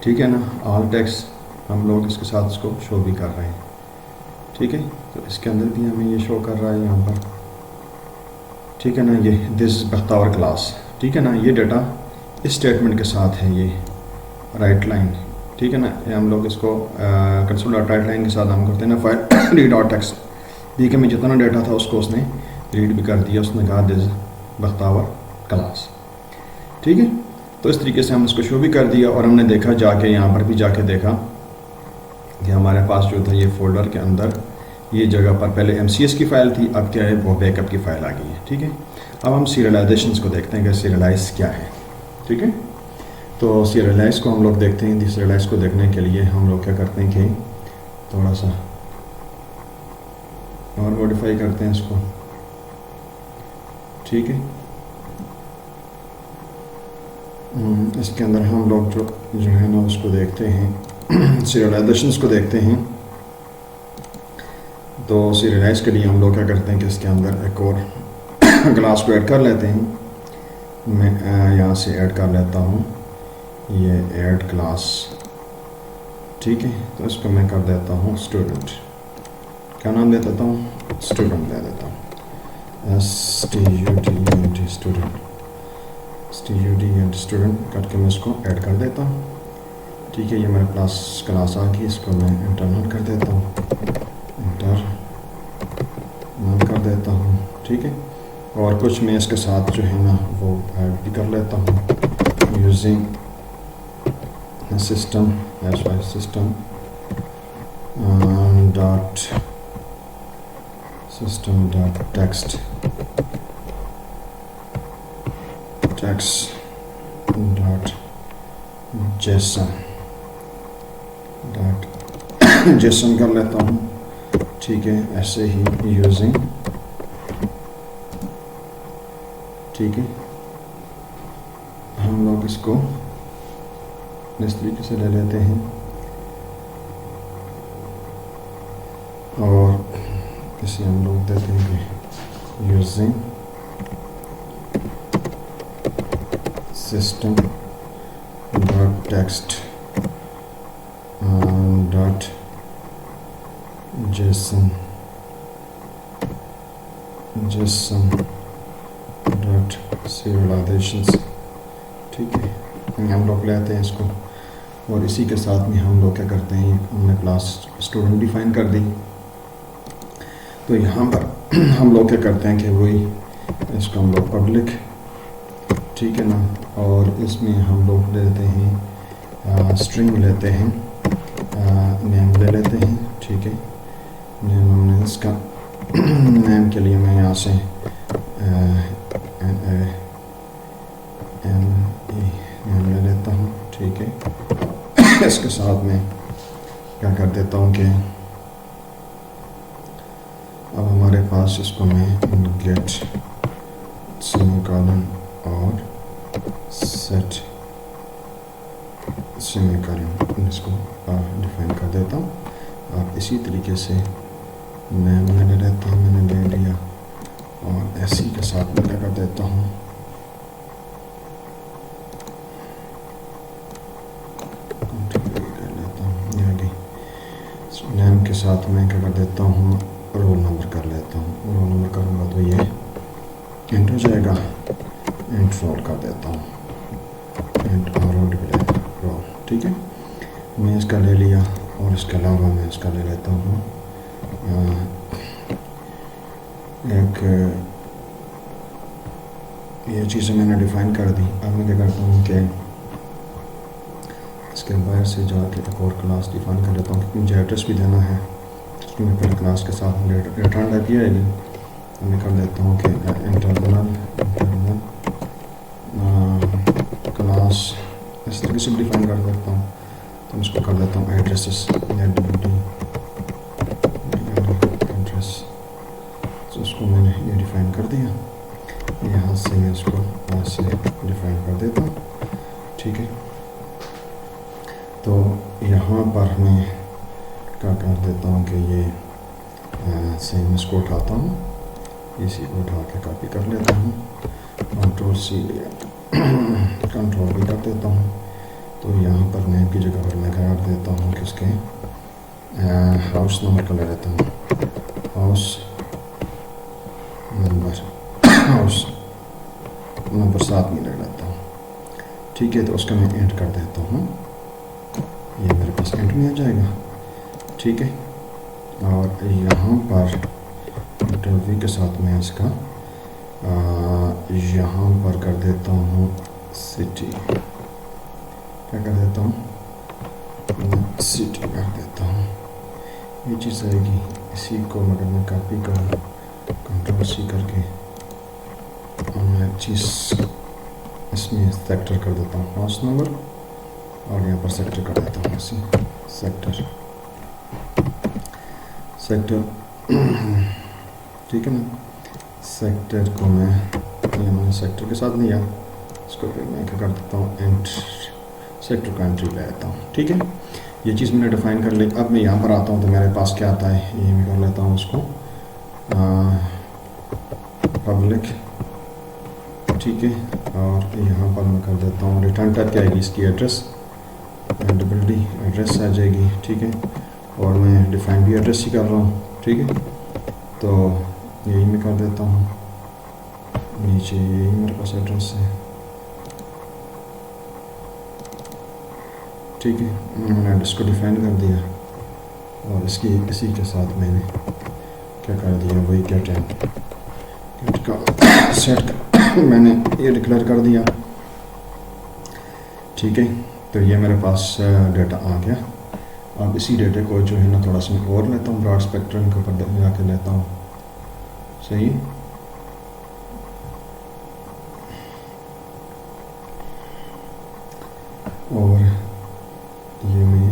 ठीक है ना। ऑल टेक्स्ट हम लोग इसके साथ इसको शो भी कर रहे हैं, ठीक है। तो इसके अंदर भी हमें ये शो कर रहा है यहाँ पर, ठीक है ना। ये दिस बख्तावर क्लास, ठीक है ना। ये डाटा इस स्टेटमेंट के साथ है, ये राइट लाइन, ठीक है ना। ये हम लोग इसको कंसोल डॉट राइट लाइन के साथ हम करते हैं ना फाइल रीड डॉट टेक्स्ट, देखिए मैं जितना डाटा था उसको उसने रीड भी कर दिया, उसने कहा दिस बख्तावर क्लास, ठीक है। तो इस तरीके से हम इसको शो भी कर दिया और हमने देखा जाके, यहाँ पर भी जाके देखा कि हमारे पास जो था ये फोल्डर के अंदर ये जगह पर पहले MCS की फ़ाइल थी, अब क्या है वो बैकअप की फ़ाइल आ गई है, ठीक है। अब हम सीरियलाइजेशंस को देखते हैं कि सीरियलाइज क्या है, ठीक है। तो सीरियलाइज को हम लोग देखते हैं। सीरियलाइज को देखने के लिए हम लोग क्या करते हैं कि थोड़ा सा और मॉडिफाई करते हैं इसको, ठीक है। इसके अंदर हम लोग जो है ना उसको देखते हैं, सीरियलाइजेशंस को देखते हैं। तो सीरियलाइज के लिए हम लोग क्या करते हैं कि इसके अंदर एक और क्लास को ऐड कर लेते हैं। मैं यहाँ से ऐड कर लेता हूँ ये ऐड क्लास, ठीक है। तो इसको मैं कर देता हूँ स्टूडेंट, क्या नाम दे देता हूँ, स्टूडेंट दे देता हूँ, STUDENT स्टूडेंट, STUDENT स्टूडेंट करके मैं इसको ऐड कर देता हूँ, ठीक है। ये मेरे क्लास आ गई, इसको मैं इंटरनल कर देता हूँ, इंटरनल कर देता हूँ, ठीक है। और कुछ मैं इसके साथ जो है ना वो ऐड भी कर लेता हूँ using system system dot text dot Jason कर लेता हूँ, ठीक है। ऐसे ही यूजिंग, ठीक है। हम लोग इसको इस तरीके से ले लेते हैं और इसे हम लोग देते हैं कि using system dot text dot JSON dot serializations, ठीक है। हम लोग लेते हैं इसको और इसी के साथ में हम लोग क्या करते हैं, हमने क्लास स्टूडेंट डिफाइन कर दी। तो यहाँ पर हम लोग क्या करते हैं कि वही इसको हम लोग पब्लिक, ठीक है ना। और इसमें हम लोग लेते हैं स्ट्रिंग लेते हैं, नेम ले लेते हैं, ठीक है। नेम हमने इसका नेम के लिए मैं यहाँ से नेम ले लेता हूँ, ठीक है। इसके साथ में क्या कर देता हूँ कि अब हमारे पास इसको मैं गेट सेमीकोलन और सेट सेमीकोलन इसको डिफाइन कर देता हूँ। अब इसी तरीके से नेम में ले लेता हूँ, मैंने ले लिया और ऐसी के साथ में लगा देता हूँ, नेम के साथ में क्या कर देता हूँ, रोल नंबर कर लेता हूँ। रोल नंबर करूँगा तो ये एंट हो जाएगा, एंट रोल कर देता हूँ, एंट रोल, ठीक है। मैं इसका ले लिया और इसके अलावा मैं इसका ले लेता हूँ एक ये चीज़ें मैंने डिफ़ाइन कर दी। अब मैं क्या करता हूँ कि इसके बाहर से जाके एक और क्लास डिफाइन कर लेता हूँ क्योंकि मुझे एड्रेस भी देना है। उसमें पहले क्लास के साथ रिटर्न टाइप ही आएगी, तो मैं कर देता हूँ कि इंटरनल क्लास इस तरीके से डिफाइन कर देता हूँ। तो मैं इसको कर देता हूँ एड्रेसेस एड्रेस, तो उसको मैंने ये डिफाइन कर दिया। यहाँ से मैं इसको यहाँ से डिफाइन कर देता हूँ, ठीक है। तो यहाँ पर मैं क्या कर देता हूँ कि ये सेम इसको उठाता हूँ, इसी को उठा के कॉपी कर लेता हूँ, कंट्रोल C लिया, कंट्रोल भी कर देता हूँ, तो यहाँ पर नेम की जगह पर मैं क्या कर देता हूँ कि उसके हाउस नंबर को ले लेता हूँ, हाउस नंबर, हाउस नंबर 7 में ले लेता हूँ। ठीक है, तो उसका मैं एंड कर देता हूँ, ये मेरे पास एंड में आ जाएगा। ठीक है, और यहाँ पर इंटरव्यू के साथ मैं इसका यहाँ पर कर देता हूँ सिटी, क्या कर देता हूँ, सिटी कर देता हूँ। ये चीज़ आएगी, इसी को अगर मैं कॉपी करूँ कंट्रोल सी करके और मैं एक चीज़ इसमें सेक्टर कर देता हूँ हाउस नंबर, और यहाँ पर सेक्टर कर देता हूँ इसी सेक्टर सेक्टर ठीक है ना। सेक्टर को मैं ये मैंने सेक्टर के साथ लिया, इसको फिर मैं क्या कर देता हूँ एंड सेक्टर का एंट्री ले लेता हूँ। ठीक है, ये चीज़ मैंने डिफाइन कर ली। अब मैं यहाँ पर आता हूँ तो मेरे पास क्या आता है, ये मैं कर लेता हूँ उसको पब्लिक। ठीक है, और यहाँ पर मैं कर देता हूँ रिटर्न टाइप क्या आएगी इसकी, एड्रेस, डब्ल्यूडी एड्रेस आ जाएगी। ठीक है, और मैं डिफाइन भी एड्रेस ही कर रहा हूँ। ठीक है, तो यही मैं कर देता हूँ, नीचे यही मेरे पास एड्रेस है। ठीक है, मैंने एड्रेस को डिफाइन कर दिया और इसकी इसी के साथ मैंने क्या कर दिया, वही गेट का सेट का मैंने ये डिक्लेयर कर दिया। ठीक है, तो ये मेरे पास डेटा आ गया। अब इसी डेटे को जो है ना थोड़ा सा मैं और लेता हूँ, ब्रॉड स्पेक्ट्रम के ऊपर जाके लेता हूँ। सही, और ये मैं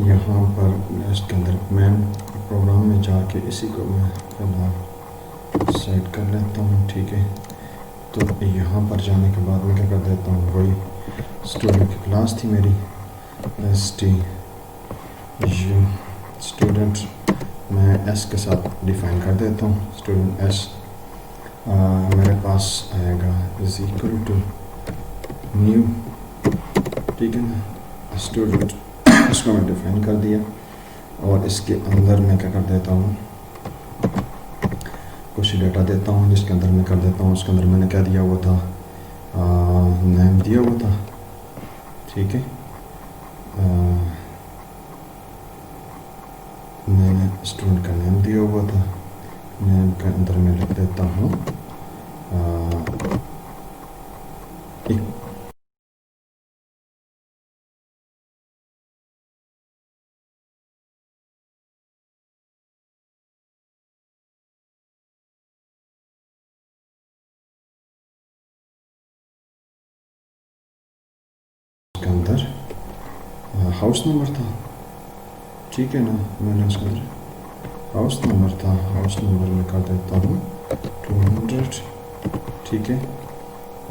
यहाँ पर इसके अंदर मैन प्रोग्राम में जाके इसी को मैं फिलहाल सेट कर लेता हूँ। ठीक है, तो यहाँ पर जाने के बाद मैं क्या कर देता हूँ, वही स्टूडेंट की क्लास थी मेरी STU स्टूडेंट, मैं S के साथ डिफाइन कर देता हूँ स्टूडेंट S। मेरे पास आएगा इज इक्वल टू न्यू। ठीक है ना, स्टूडेंट इसको मैं डिफाइन कर दिया, और इसके अंदर मैं क्या कर देता हूँ, कुछ डेटा देता हूँ जिसके अंदर मैं कर देता हूँ, उसके अंदर मैंने क्या दिया हुआ था, नेम दिया हुआ था। ठीक है, मैंने स्टूडेंट का नेम दिया हुआ था, नेम के अंदर मैं लिख देता हूँ के अंदर हाउस नंबर था। ठीक है ना, मैंने उसके अंदर हाउस नंबर था, हाउस नंबर में कर देता हूँ 200। ठीक है,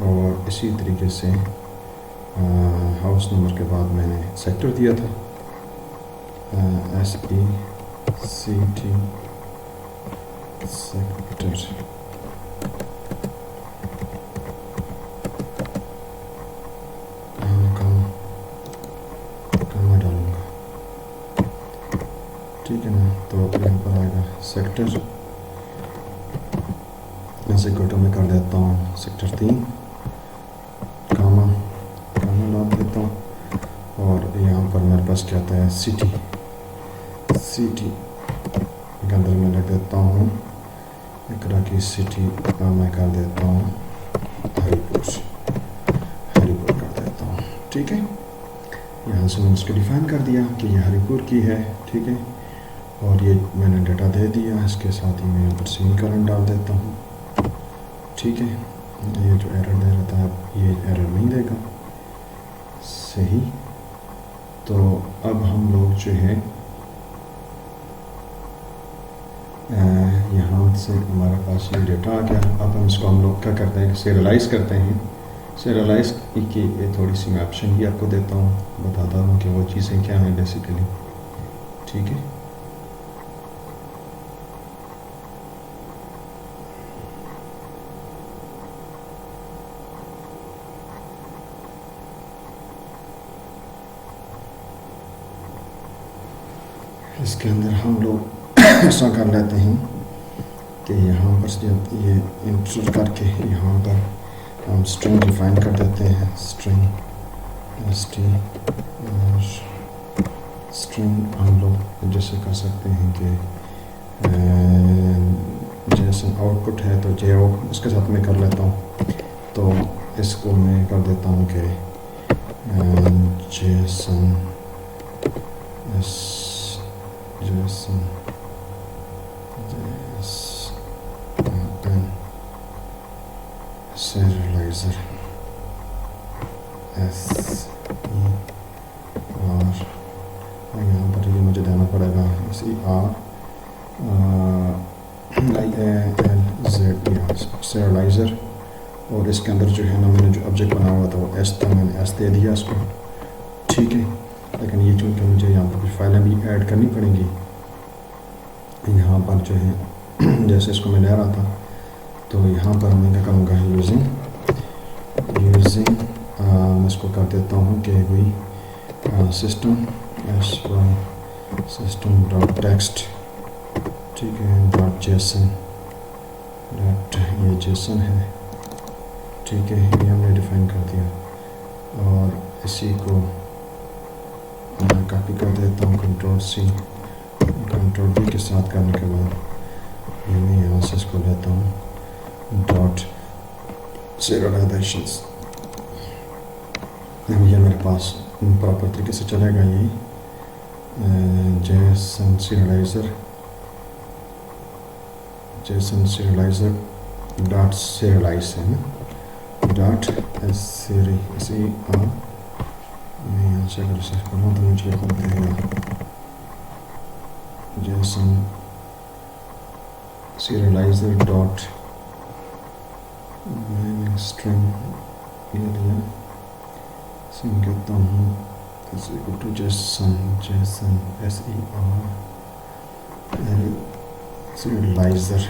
और इसी तरीके से हाउस नंबर के बाद मैंने सेक्टर दिया था SECT सेक्टर। कहाँ डालूँगा, ठीक है ना, तो यहाँ पर आएगा सेक्टर, ऐसे गोटो में कर देता हूँ सेक्टर 3 कामा डाल देता हूँ, और यहाँ पर मेरे पास क्या आता है सिटी के अंदर मैं लग देता हूँ इकरा की सिटी, मैं कर देता हूँ हरिपुर कर देता हूँ। ठीक है, यहाँ से मैंने उसको डिफाइन कर दिया कि ये हरिपुर की है। ठीक है, और ये मैंने डाटा दे दिया, इसके साथ ही मैं यहाँ पर सेमीकोलन डाल देता हूँ। ठीक है, ये जो एरर दे रहा था ये एरर नहीं देगा। सही, तो अब हम लोग जो है यहाँ से हमारे पास ये डेटा आ गया। अब हम इसको हम लोग क्या करते हैं, सीरियलाइज़ करते हैं। सीरियलाइज़ की थोड़ी सी मैं ऑप्शन भी आपको देता हूँ, बताता हूँ कि वो चीज़ें क्या हैं बेसिकली। ठीक है, इसके अंदर हम लोग ऐसा कर लेते हैं कि यहाँ पर जब ये इंटर करके यहाँ पर हम स्ट्रिंग डिफाइन कर देते हैं, स्ट्रिंग एस टी, और स्ट्रिंग हम लोग जैसे कर सकते हैं कि जैसे आउटपुट है तो जे ओ इसके साथ में कर लेता हूँ, तो इसको मैं कर देता हूँ कि Jason S Jason serializer S E are, और यहाँ पर ये मुझे देना पड़ेगा S E are I L Z E R serializer, और इसके अंदर जो है ना मैंने जो ऑब्जेक्ट बना हुआ था वो एस था, मैंने एस दे दिया इसको, ठीक है। लेकिन ये चूँकि मुझे यहाँ पर कुछ फाइलें भी ऐड करनी पड़ेंगी, यहाँ पर जो है जैसे इसको मैं ले रहा था, तो यहाँ पर मैं क्या करूँगा, यूजिंग मैं इसको कर देता हूँ कि वही system S Y system dot text, ठीक है, डॉट जेसन डॉट, ये जेसन है, ठीक है, ये हमने डिफाइन कर दिया, और इसी को मैं कॉपी कर देता हूँ कंट्रोल सी कंट्रोल वी के साथ करने के बाद ये मैं यहाँ से इसको लेता हूँ डॉट serializations, ये मेरे पास प्रॉपर तरीके से चलेगा, ये जेसन serializer डॉट serialize है ना, डॉट एस सी आर, मैं यहाँ से अगर सर्च करूँ तो मुझे खुद देगा जेसन serializer डॉट, मैंने स्ट्रिंग ये लिया, इसमें कहता हूँ to JSON JSON S E R L serializer,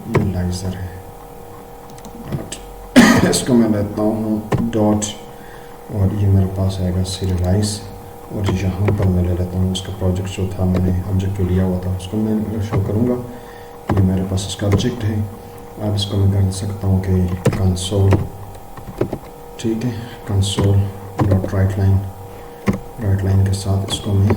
ये लाइजर है डॉट इसको मैं लेता हूँ डॉट, और ये मेरे पास आएगा serialize, और यहाँ पर मैं ले लेता हूँ उसका प्रोजेक्ट जो था, मैंने ऑब्जेक्ट जो लिया हुआ था उसको मैं शो करूँगा, ये मेरे पास इसका ऑब्जेक्ट है। अब इसको मैं कर सकता हूँ कि कंसोल, ठीक है, कंसोल डॉट राइट लाइन के साथ इसको मैं,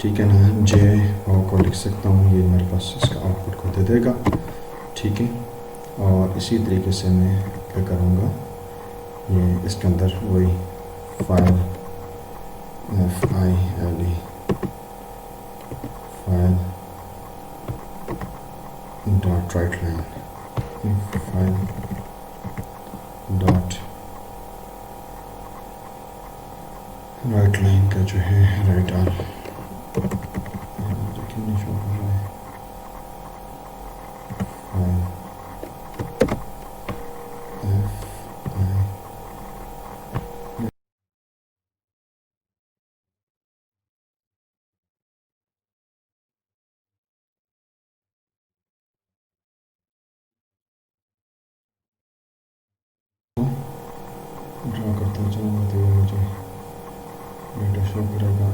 ठीक है ना, जे ओ को लिख सकता हूँ, ये मेरे पास इसका आउटपुट को दे देगा, ठीक है। और इसी तरीके से मैं क्या करूँगा, ये इसके अंदर वही file F I L E file dot right line file dot right line का जो है राइट आर, नहीं शो कर रहा है, फाइल एफ आई ड्रा करता जाऊँगा तो ये मुझे डेटा शो करेगा,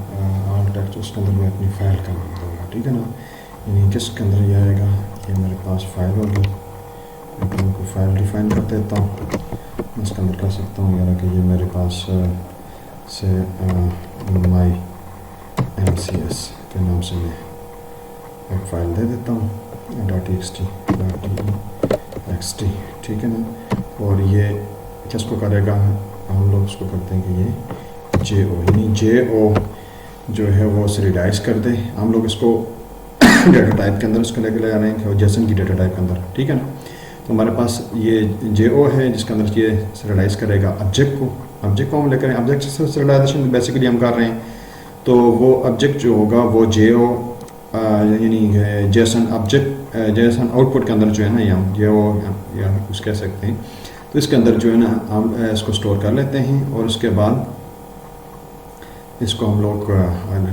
ऑल टेक्स्ट, उसके अंदर मैं अपनी फाइल का नाम दूँगा, ठीक है ना, यानी किसके अंदर ये आएगा, ये मेरे पास फाइल होगी, मैं उनको फाइल डिफाइन कर देता हूँ, मैं इसके अंदर कर सकता हूँ यार कि ये मेरे पास से माई MCS के नाम से मैं एक फ़ाइल दे देता हूँ .txt, ठीक है ना, और ये किसको करेगा, हम लोग उसको करते हैं कि ये JO, यानी JO जो है वो serialize कर दे, हम लोग इसको डेटा टाइप के अंदर उसको लेकर ले जा रहे हैं, जेसन की डेटा टाइप के अंदर, ठीक है ना। तो हमारे पास ये JO है जिसके अंदर ये serialize करेगा ऑब्जेक्ट को हम लेकर ऑब्जेक्ट से serialization बेसिकली हम कर रहे हैं, तो वो ऑब्जेक्ट जो होगा वो JO यानी जेसन ऑब्जेक्ट जेसन आउटपुट के अंदर जो है ना, या JO या कुछ कह सकते हैं, तो इसके अंदर जो है ना हम इसको स्टोर कर लेते हैं, और उसके बाद इसको हम लोग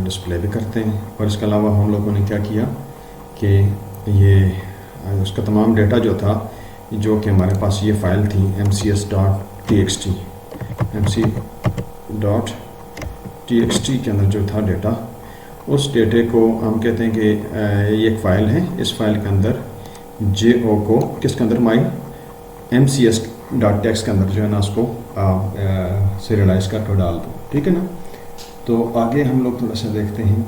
डिस्प्ले भी करते हैं। और इसके अलावा हम लोगों ने क्या किया कि ये उसका तमाम डेटा जो था, जो कि हमारे पास ये फ़ाइल थी mcs.txt के अंदर जो था डेटा, उस डेटे को हम कहते हैं कि ये एक फ़ाइल है, इस फाइल के अंदर JO को किसके अंदर MCS.txt के अंदर जो है ना उसको सीरियलाइज करके डाल दो, ठीक है ना। तो आगे हम लोग थोड़ा सा देखते हैं।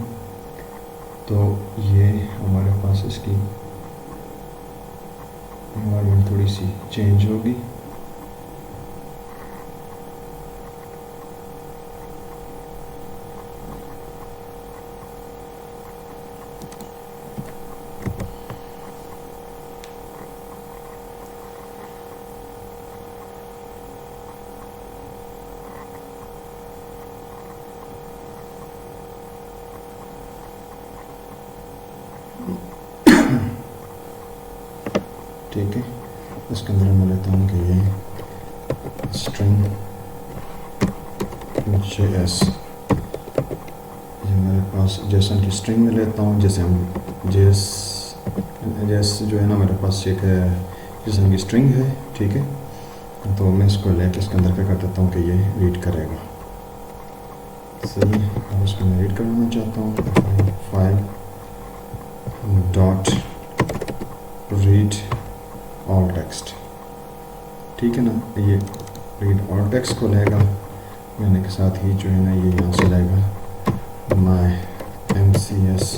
तो ये हमारे पास इसकी एनवायरनमेंट थोड़ी सी चेंज होगी। ठीक है, इसके अंदर मैं लेता हूँ कि ये स्ट्रिंग JS, ये मेरे पास जेसन की स्ट्रिंग में लेता हूँ। जैसे हम जेस जो है ना मेरे पास एक जेसन की स्ट्रिंग है, ठीक है। तो मैं इसको लेके इसके अंदर क्या कर देता हूँ कि ये रीड करेगा, सही है। अब इसको मैं रीड करवाना चाहता हूँ, file dot read all text, ठीक है ना। ये रीड ऑल टेक्स्ट को लेगा, मैंने के साथ ही जो है ना ये यहाँ से लेगा my MCS.txt,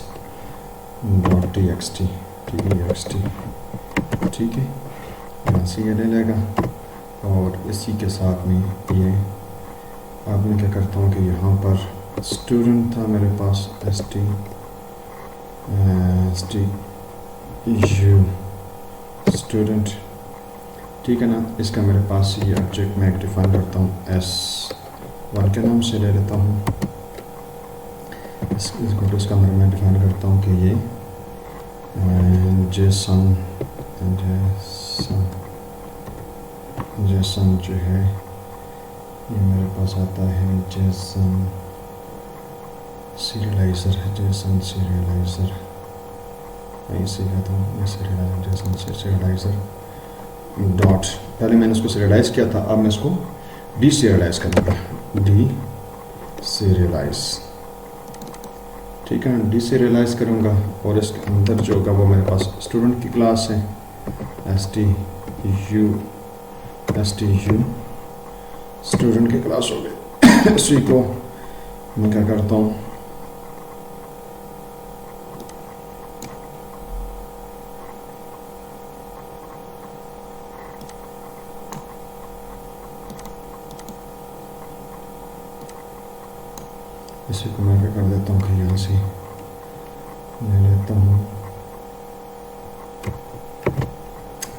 ठीक है, ठीक है, यहाँ से ये ले लेगा। और इसी के साथ में ये अब मैं क्या करता हूँ कि यहाँ पर स्टूडेंट था मेरे पास STU स्टूडेंट, ठीक है ना। इसका मेरे पास ये ऑब्जेक्ट मैं डिफाइन करता हूँ S1 के नाम से ले लेता हूँ। इसको तो इसका अंदर मैं डिफाइन करता हूँ कि ये जेसन जो है ये मेरे पास आता है जेसन सीरियलाइज़र है, जेसन सीरियलाइज़र, मैं इसे कहता हूँ जेसन सीरियलाइज़र डॉट, पहले मैंने इसको सीरियलाइज़ किया था, अब मैं इसको डी सीरियलाइज़ करूँगा, डी सीरियलाइज़, ठीक है ना। डी सीरियलाइज़ करूँगा और इसके अंदर जो होगा वो मेरे पास स्टूडेंट की क्लास है STU स्टूडेंट की क्लास हो गई। इसी को मैं क्या करता हूँ, इसी को मैं क्या कर देता हूँ कि यहाँ से ले लेता हूँ,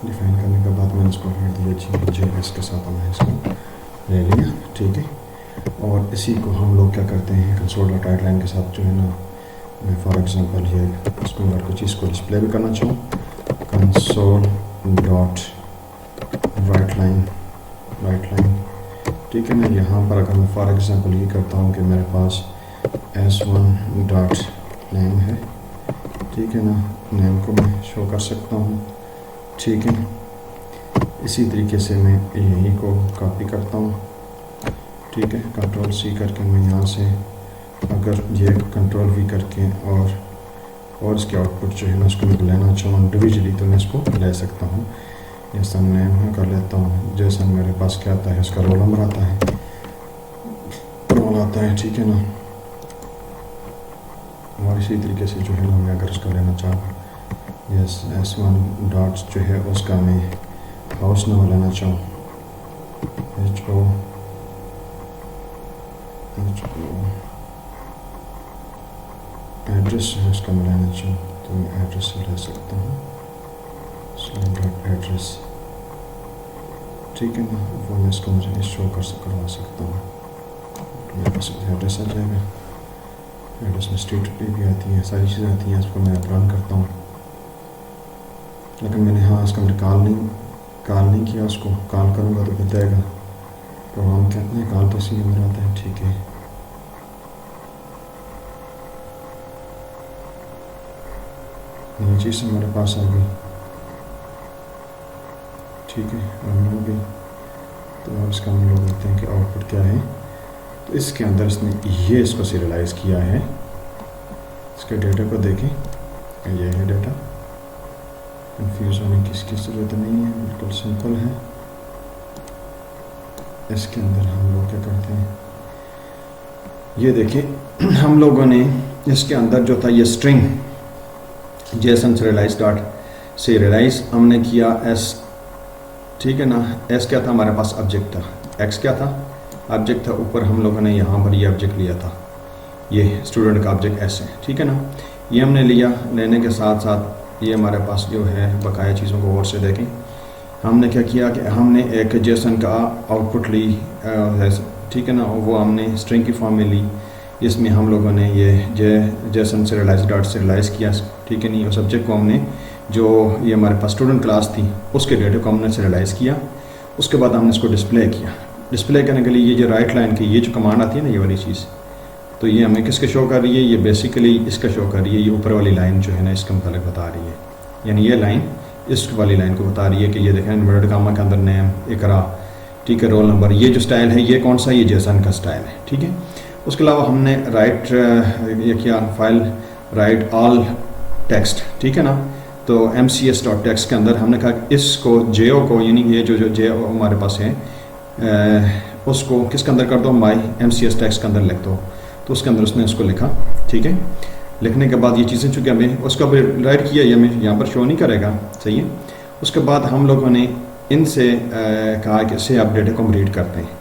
डिफाइन करने के बाद मैंने इसको हटा दिया JS के साथ हमने इसको ले लिया, ठीक है। और इसी को हम लोग क्या करते हैं कंसोल डॉट राइट लाइन के साथ जो है ना, मैं फॉर एग्जांपल ये इसको अगर कुछ चीज़ को डिस्प्ले भी करना चाहूँ, कंसोल डॉट राइट लाइन, ठीक है ना। यहाँ पर अगर मैं फॉर एग्जांपल ये करता हूँ कि मेरे पास S1 डॉट नेम है, ठीक है ना, नेम को मैं शो कर सकता हूँ, ठीक है। इसी तरीके से मैं यही को कॉपी करता हूँ, ठीक है, कंट्रोल C करके मैं यहाँ से अगर ये कंट्रोल V करके और इसके आउटपुट जो है ना उसको मैं लेना चाहूँ इंडिविजुअली तो मैं इसको ले सकता हूँ। जैसा नेम मैं कर लेता हूँ, जैसा मेरे पास क्या आता है उसका रोल नंबर आता है, ठीक है ना। और इसी तरीके से जो है ना मैं अगर इसका लेना चाहूँ S1 डॉट जो है उसका मैं हाउस नंबर लेना चाहूँ, HO एड्रेस है उसका मैं लेना चाहूँ तो मैं एड्रेस से ले सकता हूँ, एड्रेस, ठीक है ना। वो मैं इसको मुझे शो करवा सकता हूँ, मेरे पास एड्रेस आ जाएगा। एड्रेस में स्ट्रीट भी आती है, सारी चीज़ें आती हैं, इसको मैं रन करता हूँ। लेकिन मैंने हाँ इसका मैंने कॉल नहीं किया, उसको कॉल करूँगा तो फिर जाएगा प्रोग्राम कहते हैं, कॉल तो इसी नंबर आता है, ठीक है। ये चीज़ हमारे पास आ गई, ठीक है, रन हो गई। तो अब इसका हम लोग देखते हैं कि आउटपुट क्या है। तो इसके अंदर इसने ये इसको सीरियलाइज़ किया है, इसके डेटा को देखें, ये है डेटा, कंफ्यूज होने की इसकी ज़रूरत नहीं है, बिल्कुल सिंपल है। इसके अंदर हम लोग क्या करते हैं, ये देखिए हम लोगों ने इसके अंदर जो था ये string Jason serialize dot serialize हमने किया एस, ठीक है ना। एस क्या था हमारे पास, ऑब्जेक्ट था। एक्स क्या था, ऑब्जेक्ट था। ऊपर हम लोगों ने यहाँ पर ये ऑब्जेक्ट लिया था, ये स्टूडेंट का ऑब्जेक्ट एस है, ठीक है ना। ये हमने लिया, लेने के साथ साथ ये हमारे पास जो है बकाया चीज़ों को और से देखें, हमने क्या किया कि हमने एक जेसन का आउटपुट ली, ठीक है ना। वो हमने स्ट्रिंग की फॉर्म में ली, इसमें हम लोगों ने ये जेसन serialize डॉट serialize किया, ठीक है नहीं। उस सब्जेक्ट को हमने, जो ये हमारे पास स्टूडेंट क्लास थी, उसके डेटा को हमने serialize किया। उसके बाद हमने इसको डिस्प्ले किया। डिस्प्ले करने के लिए ये जो राइट लाइन की ये जो कमांड आती है ना, ये वाली चीज़, तो ये हमें किसके शो कर रही है, ये बेसिकली इसका शो कर रही है। ये ऊपर वाली लाइन जो है ना, इसका मतलब बता रही है, यानी ये लाइन इस वाली लाइन को बता रही है कि ये देखें इन्वर्टेड कामा के अंदर नेम, इकरा, ठीक है, रोल नंबर, ये जो स्टाइल है ये कौन सा, ये जेसन का स्टाइल है, ठीक है। उसके अलावा हमने राइट ये किया फाइल राइट ऑल टेक्स्ट, ठीक है ना। तो mcs.text के अंदर हमने कहा इसको जो को, यानी ये जो जो हमारे पास है उसको किसके अंदर कर दो, माई mcs टेक्स्ट के अंदर लिख दो। तो उसके अंदर उसने इसको लिखा, ठीक है। लिखने के बाद ये चीज़ें चूँकि हमें उसका राइट किया, ये हमें यहाँ पर शो नहीं करेगा, सही है। उसके बाद हम लोगों ने इनसे कहा कि इससे आप डेटा को हम रीड करते हैं।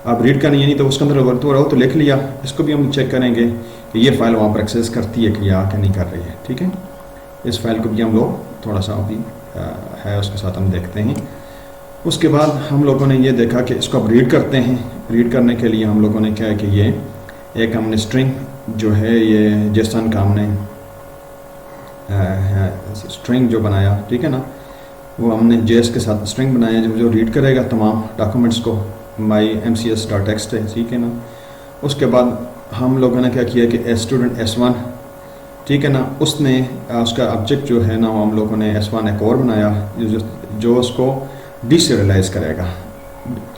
आप रीड करनी है, नहीं तो उसके अंदर वर्त हो रहा हो तो लिख लिया। इसको भी हम चेक करेंगे कि ये फाइल वहाँ पर एक्सेस करती है कि या क्या नहीं कर रही है, ठीक है। इस फाइल को भी हम लोग थोड़ा सा अभी है उसके साथ हम देखते हैं। उसके बाद हम लोगों ने ये देखा कि इसको अब रीड करते हैं। रीड करने के लिए हम लोगों ने क्या है कि ये एक हमने स्ट्रिंग जो है ये जेसन का हमने स्ट्रिंग जो बनाया, ठीक है ना, वो हमने जेएस के साथ स्ट्रिंग बनाया जो रीड करेगा तमाम डॉक्यूमेंट्स को, माई mcs.text है, ठीक है ना। उसके बाद हम लोगों ने क्या किया कि स्टूडेंट S1, ठीक है ना, उसने उसका ऑब्जेक्ट जो है ना, हम लोगों ने S1 एक और बनाया जो उसको डीसीरियलाइज करेगा।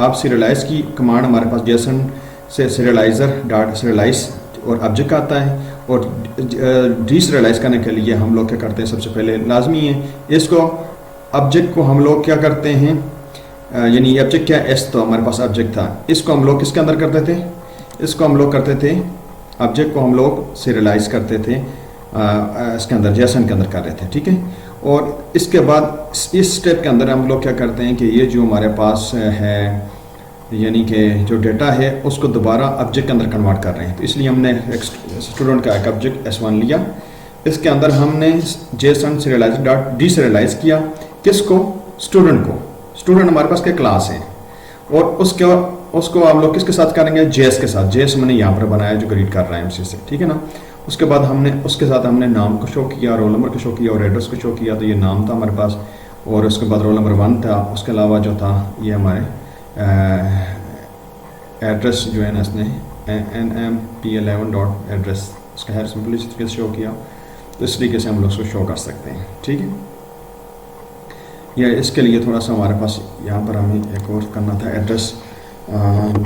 आप सीरियलाइज की कमांड हमारे पास जेसन से serializer डॉट serialize और ऑब्जेक्ट आता है, और डीसीरियलाइज करने के लिए हम लोग क्या करते हैं, सबसे पहले लाजमी है इसको ऑब्जेक्ट को हम लोग क्या करते हैं, यानी ये ऑब्जेक्ट क्या है, एस तो हमारे पास ऑब्जेक्ट था, इसको हम लोग किसके अंदर करते थे, इसको हम लोग करते थे ऑब्जेक्ट को हम लोग सीरियलाइज करते थे इसके अंदर जेसन के अंदर कर रहे थे, ठीक है। और इसके बाद इस स्टेप के अंदर हम लोग क्या करते हैं कि ये जो हमारे पास है, यानी कि जो डेटा है उसको दोबारा ऑब्जेक्ट के अंदर कन्वर्ट कर रहे हैं। तो इसलिए हमने एक स्टूडेंट का एक ऑब्जेक्ट S1 लिया, इसके अंदर हमने जेसन serialize डॉट डीसीरियलाइज किया, किसको, स्टूडेंट को। स्टूडेंट हमारे पास क्या क्लास है, और उसको हम लोग किसके साथ करेंगे, जेएस के साथ। जेएस मैंने यहाँ पर बनाया जो रीड कर रहा है MC से, ठीक है ना। उसके बाद हमने उसके साथ हमने नाम को शो किया, रोल नंबर को शो किया और एड्रेस को शो किया। तो ये नाम था हमारे पास, और उसके बाद रोल नंबर 1 था। उसके अलावा जो था ये हमारे एड्रेस जो है ना, इसने nmp11 डॉट एड्रेस उसका है सिंपली इस तरीके से शो किया। तो इस तरीके से हम लोग उसको शो कर सकते हैं, ठीक है। या इसके लिए थोड़ा सा हमारे पास यहाँ पर हमें एक और करना था, एड्रेस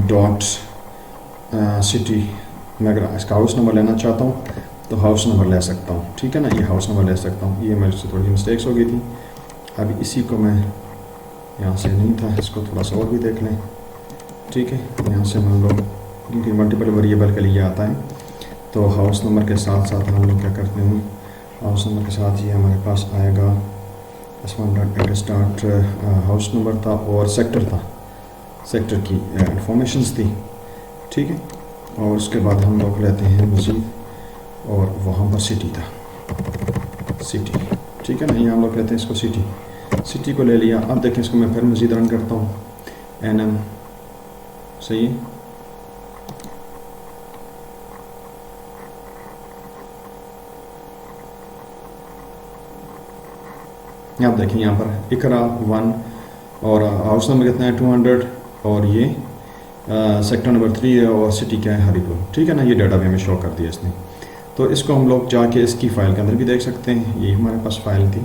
डॉट सिटी। मैं अगर इसका हाउस नंबर लेना चाहता हूँ तो हाउस नंबर ले सकता हूँ, ठीक है ना। ये हाउस नंबर ले सकता हूँ। ये मेरे से थोड़ी मिस्टेक्स हो गई थी, अभी इसी को मैं यहाँ से नहीं था, इसको थोड़ा सा और भी देख लें, ठीक है। यहाँ से हम लोग क्योंकि मल्टीपल वेरिएबल के लिए आता है, तो हाउस नंबर के साथ साथ हम लोग क्या करते हैं, हाउस नंबर के साथ ये हमारे पास आएगा S1 dot address dot house number था और सेक्टर था, सेक्टर की इंफॉर्मेशंस थी, ठीक है। और उसके बाद हम लोग लेते हैं मज़ीद, और वहाँ पर सिटी था, सिटी, ठीक है ना। ये हम लोग लेते हैं इसको सिटी, सिटी को ले लिया। अब देखें इसको मैं फिर मज़ीद रन करता हूँ, NM, सही है। आप देखें यहाँ पर इकरा 1 और हाउस नंबर कितना है 200, और ये सेक्टर नंबर 3 है, और सिटी क्या है हरिपुर, ठीक है ना। ये डाटा भी हमें शो कर दिया इसने। तो इसको हम लोग जाके इसकी फ़ाइल के अंदर भी देख सकते हैं। ये हमारे पास फ़ाइल थी,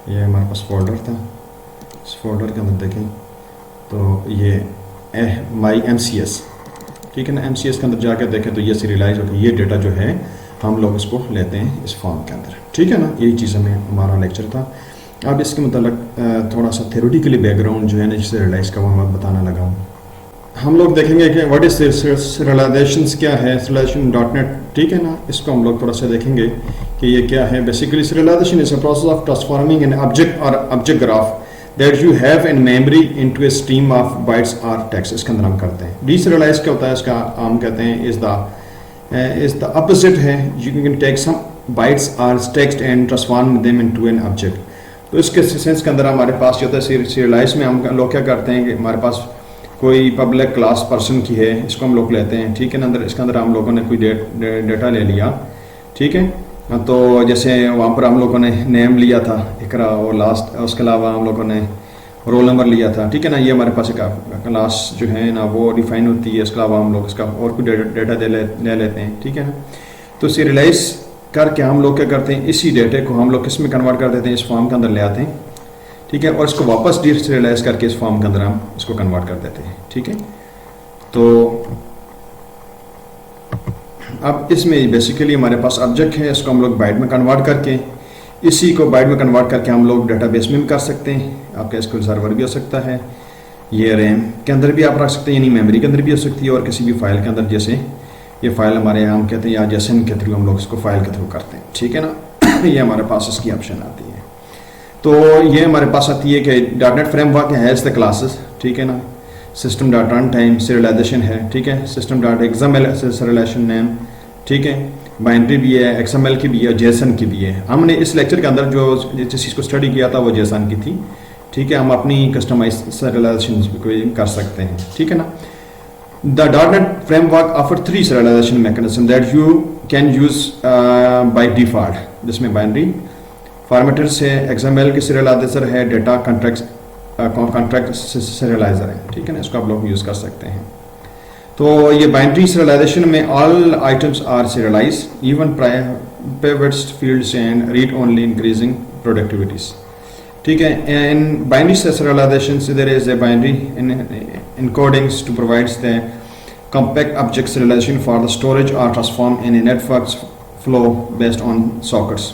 ये हमारे पास फोल्डर था, इस फोल्डर के अंदर देखें तो ये माई MCS, ठीक है ना। MCS के अंदर जाके देखें तो ये सीरियलाइज होकर ये डेटा जो है हम लोग इसको लेते हैं इस फॉर्म के अंदर, ठीक है ना। यही चीज़ हमें हमारा लेक्चर था। अब इसके मतलब थोड़ा सा थ्योरेटिकली बैकग्राउंड जो है ना जिससे रियलाइज़ का वो मैं बताने लगा हूँ। हम लोग देखेंगे कि व्हाट इज serialization, क्या है serialization.net, ठीक है ना। इसको हम लोग थोड़ा सा देखेंगे कि ये क्या है। Basically serialization is a process of transforming an object or object graph that you have in memory into a stream of bytes or text. इसके अंदर हम करते हैं। डीसerialize क्या होता है इसका हम कहते हैं इज द अपोजिट है। You can take some bytes or text and transform them into an object. तो इसके सेंस के अंदर हमारे पास जो होता है serialize में हम लोग क्या करते हैं कि हमारे पास कोई पब्लिक क्लास पर्सन की है, इसको हम लोग लेते हैं, ठीक है ना। अंदर इसके अंदर हम लोगों ने कोई डेटा ले लिया, ठीक है। तो जैसे वहाँ पर हम लोगों ने नेम लिया था इकरा और लास्ट, उसके अलावा हम लोगों ने रोल नंबर लिया था, ठीक है ना। ये हमारे पास एक क्लास जो है ना वो डिफाइन होती है। इसके अलावा हम लोग इसका और कोई डेटा ले लेते हैं, ठीक है ना। तो serialize करके हम लोग क्या करते हैं, इसी डेटे को हम लोग किस में कन्वर्ट कर देते हैं, इस फॉर्म के अंदर ले आते हैं, ठीक है। और इसको वापस डीसerialize करके इस फॉर्म के अंदर हम इसको कन्वर्ट कर देते हैं, ठीक है। तो अब इसमें बेसिकली हमारे पास ऑब्जेक्ट है, इसको हम लोग बाइट में कन्वर्ट करके, इसी को बाइट में कन्वर्ट करके हम लोग डेटाबेस में भी कर सकते हैं। आपका एसक्यूएल सर्वर भी हो सकता है, ये रैम के अंदर भी आप रख सकते हैं, यानी मेमोरी के अंदर भी हो सकती है, और किसी भी फाइल के अंदर, जैसे ये फाइल हमारे यहाँ हम कहते हैं या जेसन के थ्रू हम लोग इसको फाइल के थ्रू करते हैं, ठीक है ना। ये हमारे पास इसकी ऑप्शन आती है। तो ये हमारे पास आती है कि .NET framework has the classes, ठीक है ना। System dot run time serialization है, ठीक है। System dot XML serialization name, ठीक है। बाइनरी भी है, XML की भी है, जेसन की भी है। हमने इस लेक्चर के अंदर जो जिस चीज़ को स्टडी किया था वो जेसन की थी, ठीक है। हम अपनी कस्टमाइज serialization भी कर सकते हैं, ठीक है ना। The .NET framework offers 3 serialization mechanisms that you can use by default, जिसमें बाइनरी फॉर्मेटर्स है, XML की serializer है, डेटा कॉन्ट्रैक्ट serializer है, ठीक है ना। इसको आप लोग यूज़ कर सकते हैं। तो ये बाइनरी serialization में all items are serialized, even pivots, fields and read only, increasing productivities, ठीक है। In binary serialization there is a binary encodings to provides the compact object serialization for the storage or transform in a network flow based on sockets.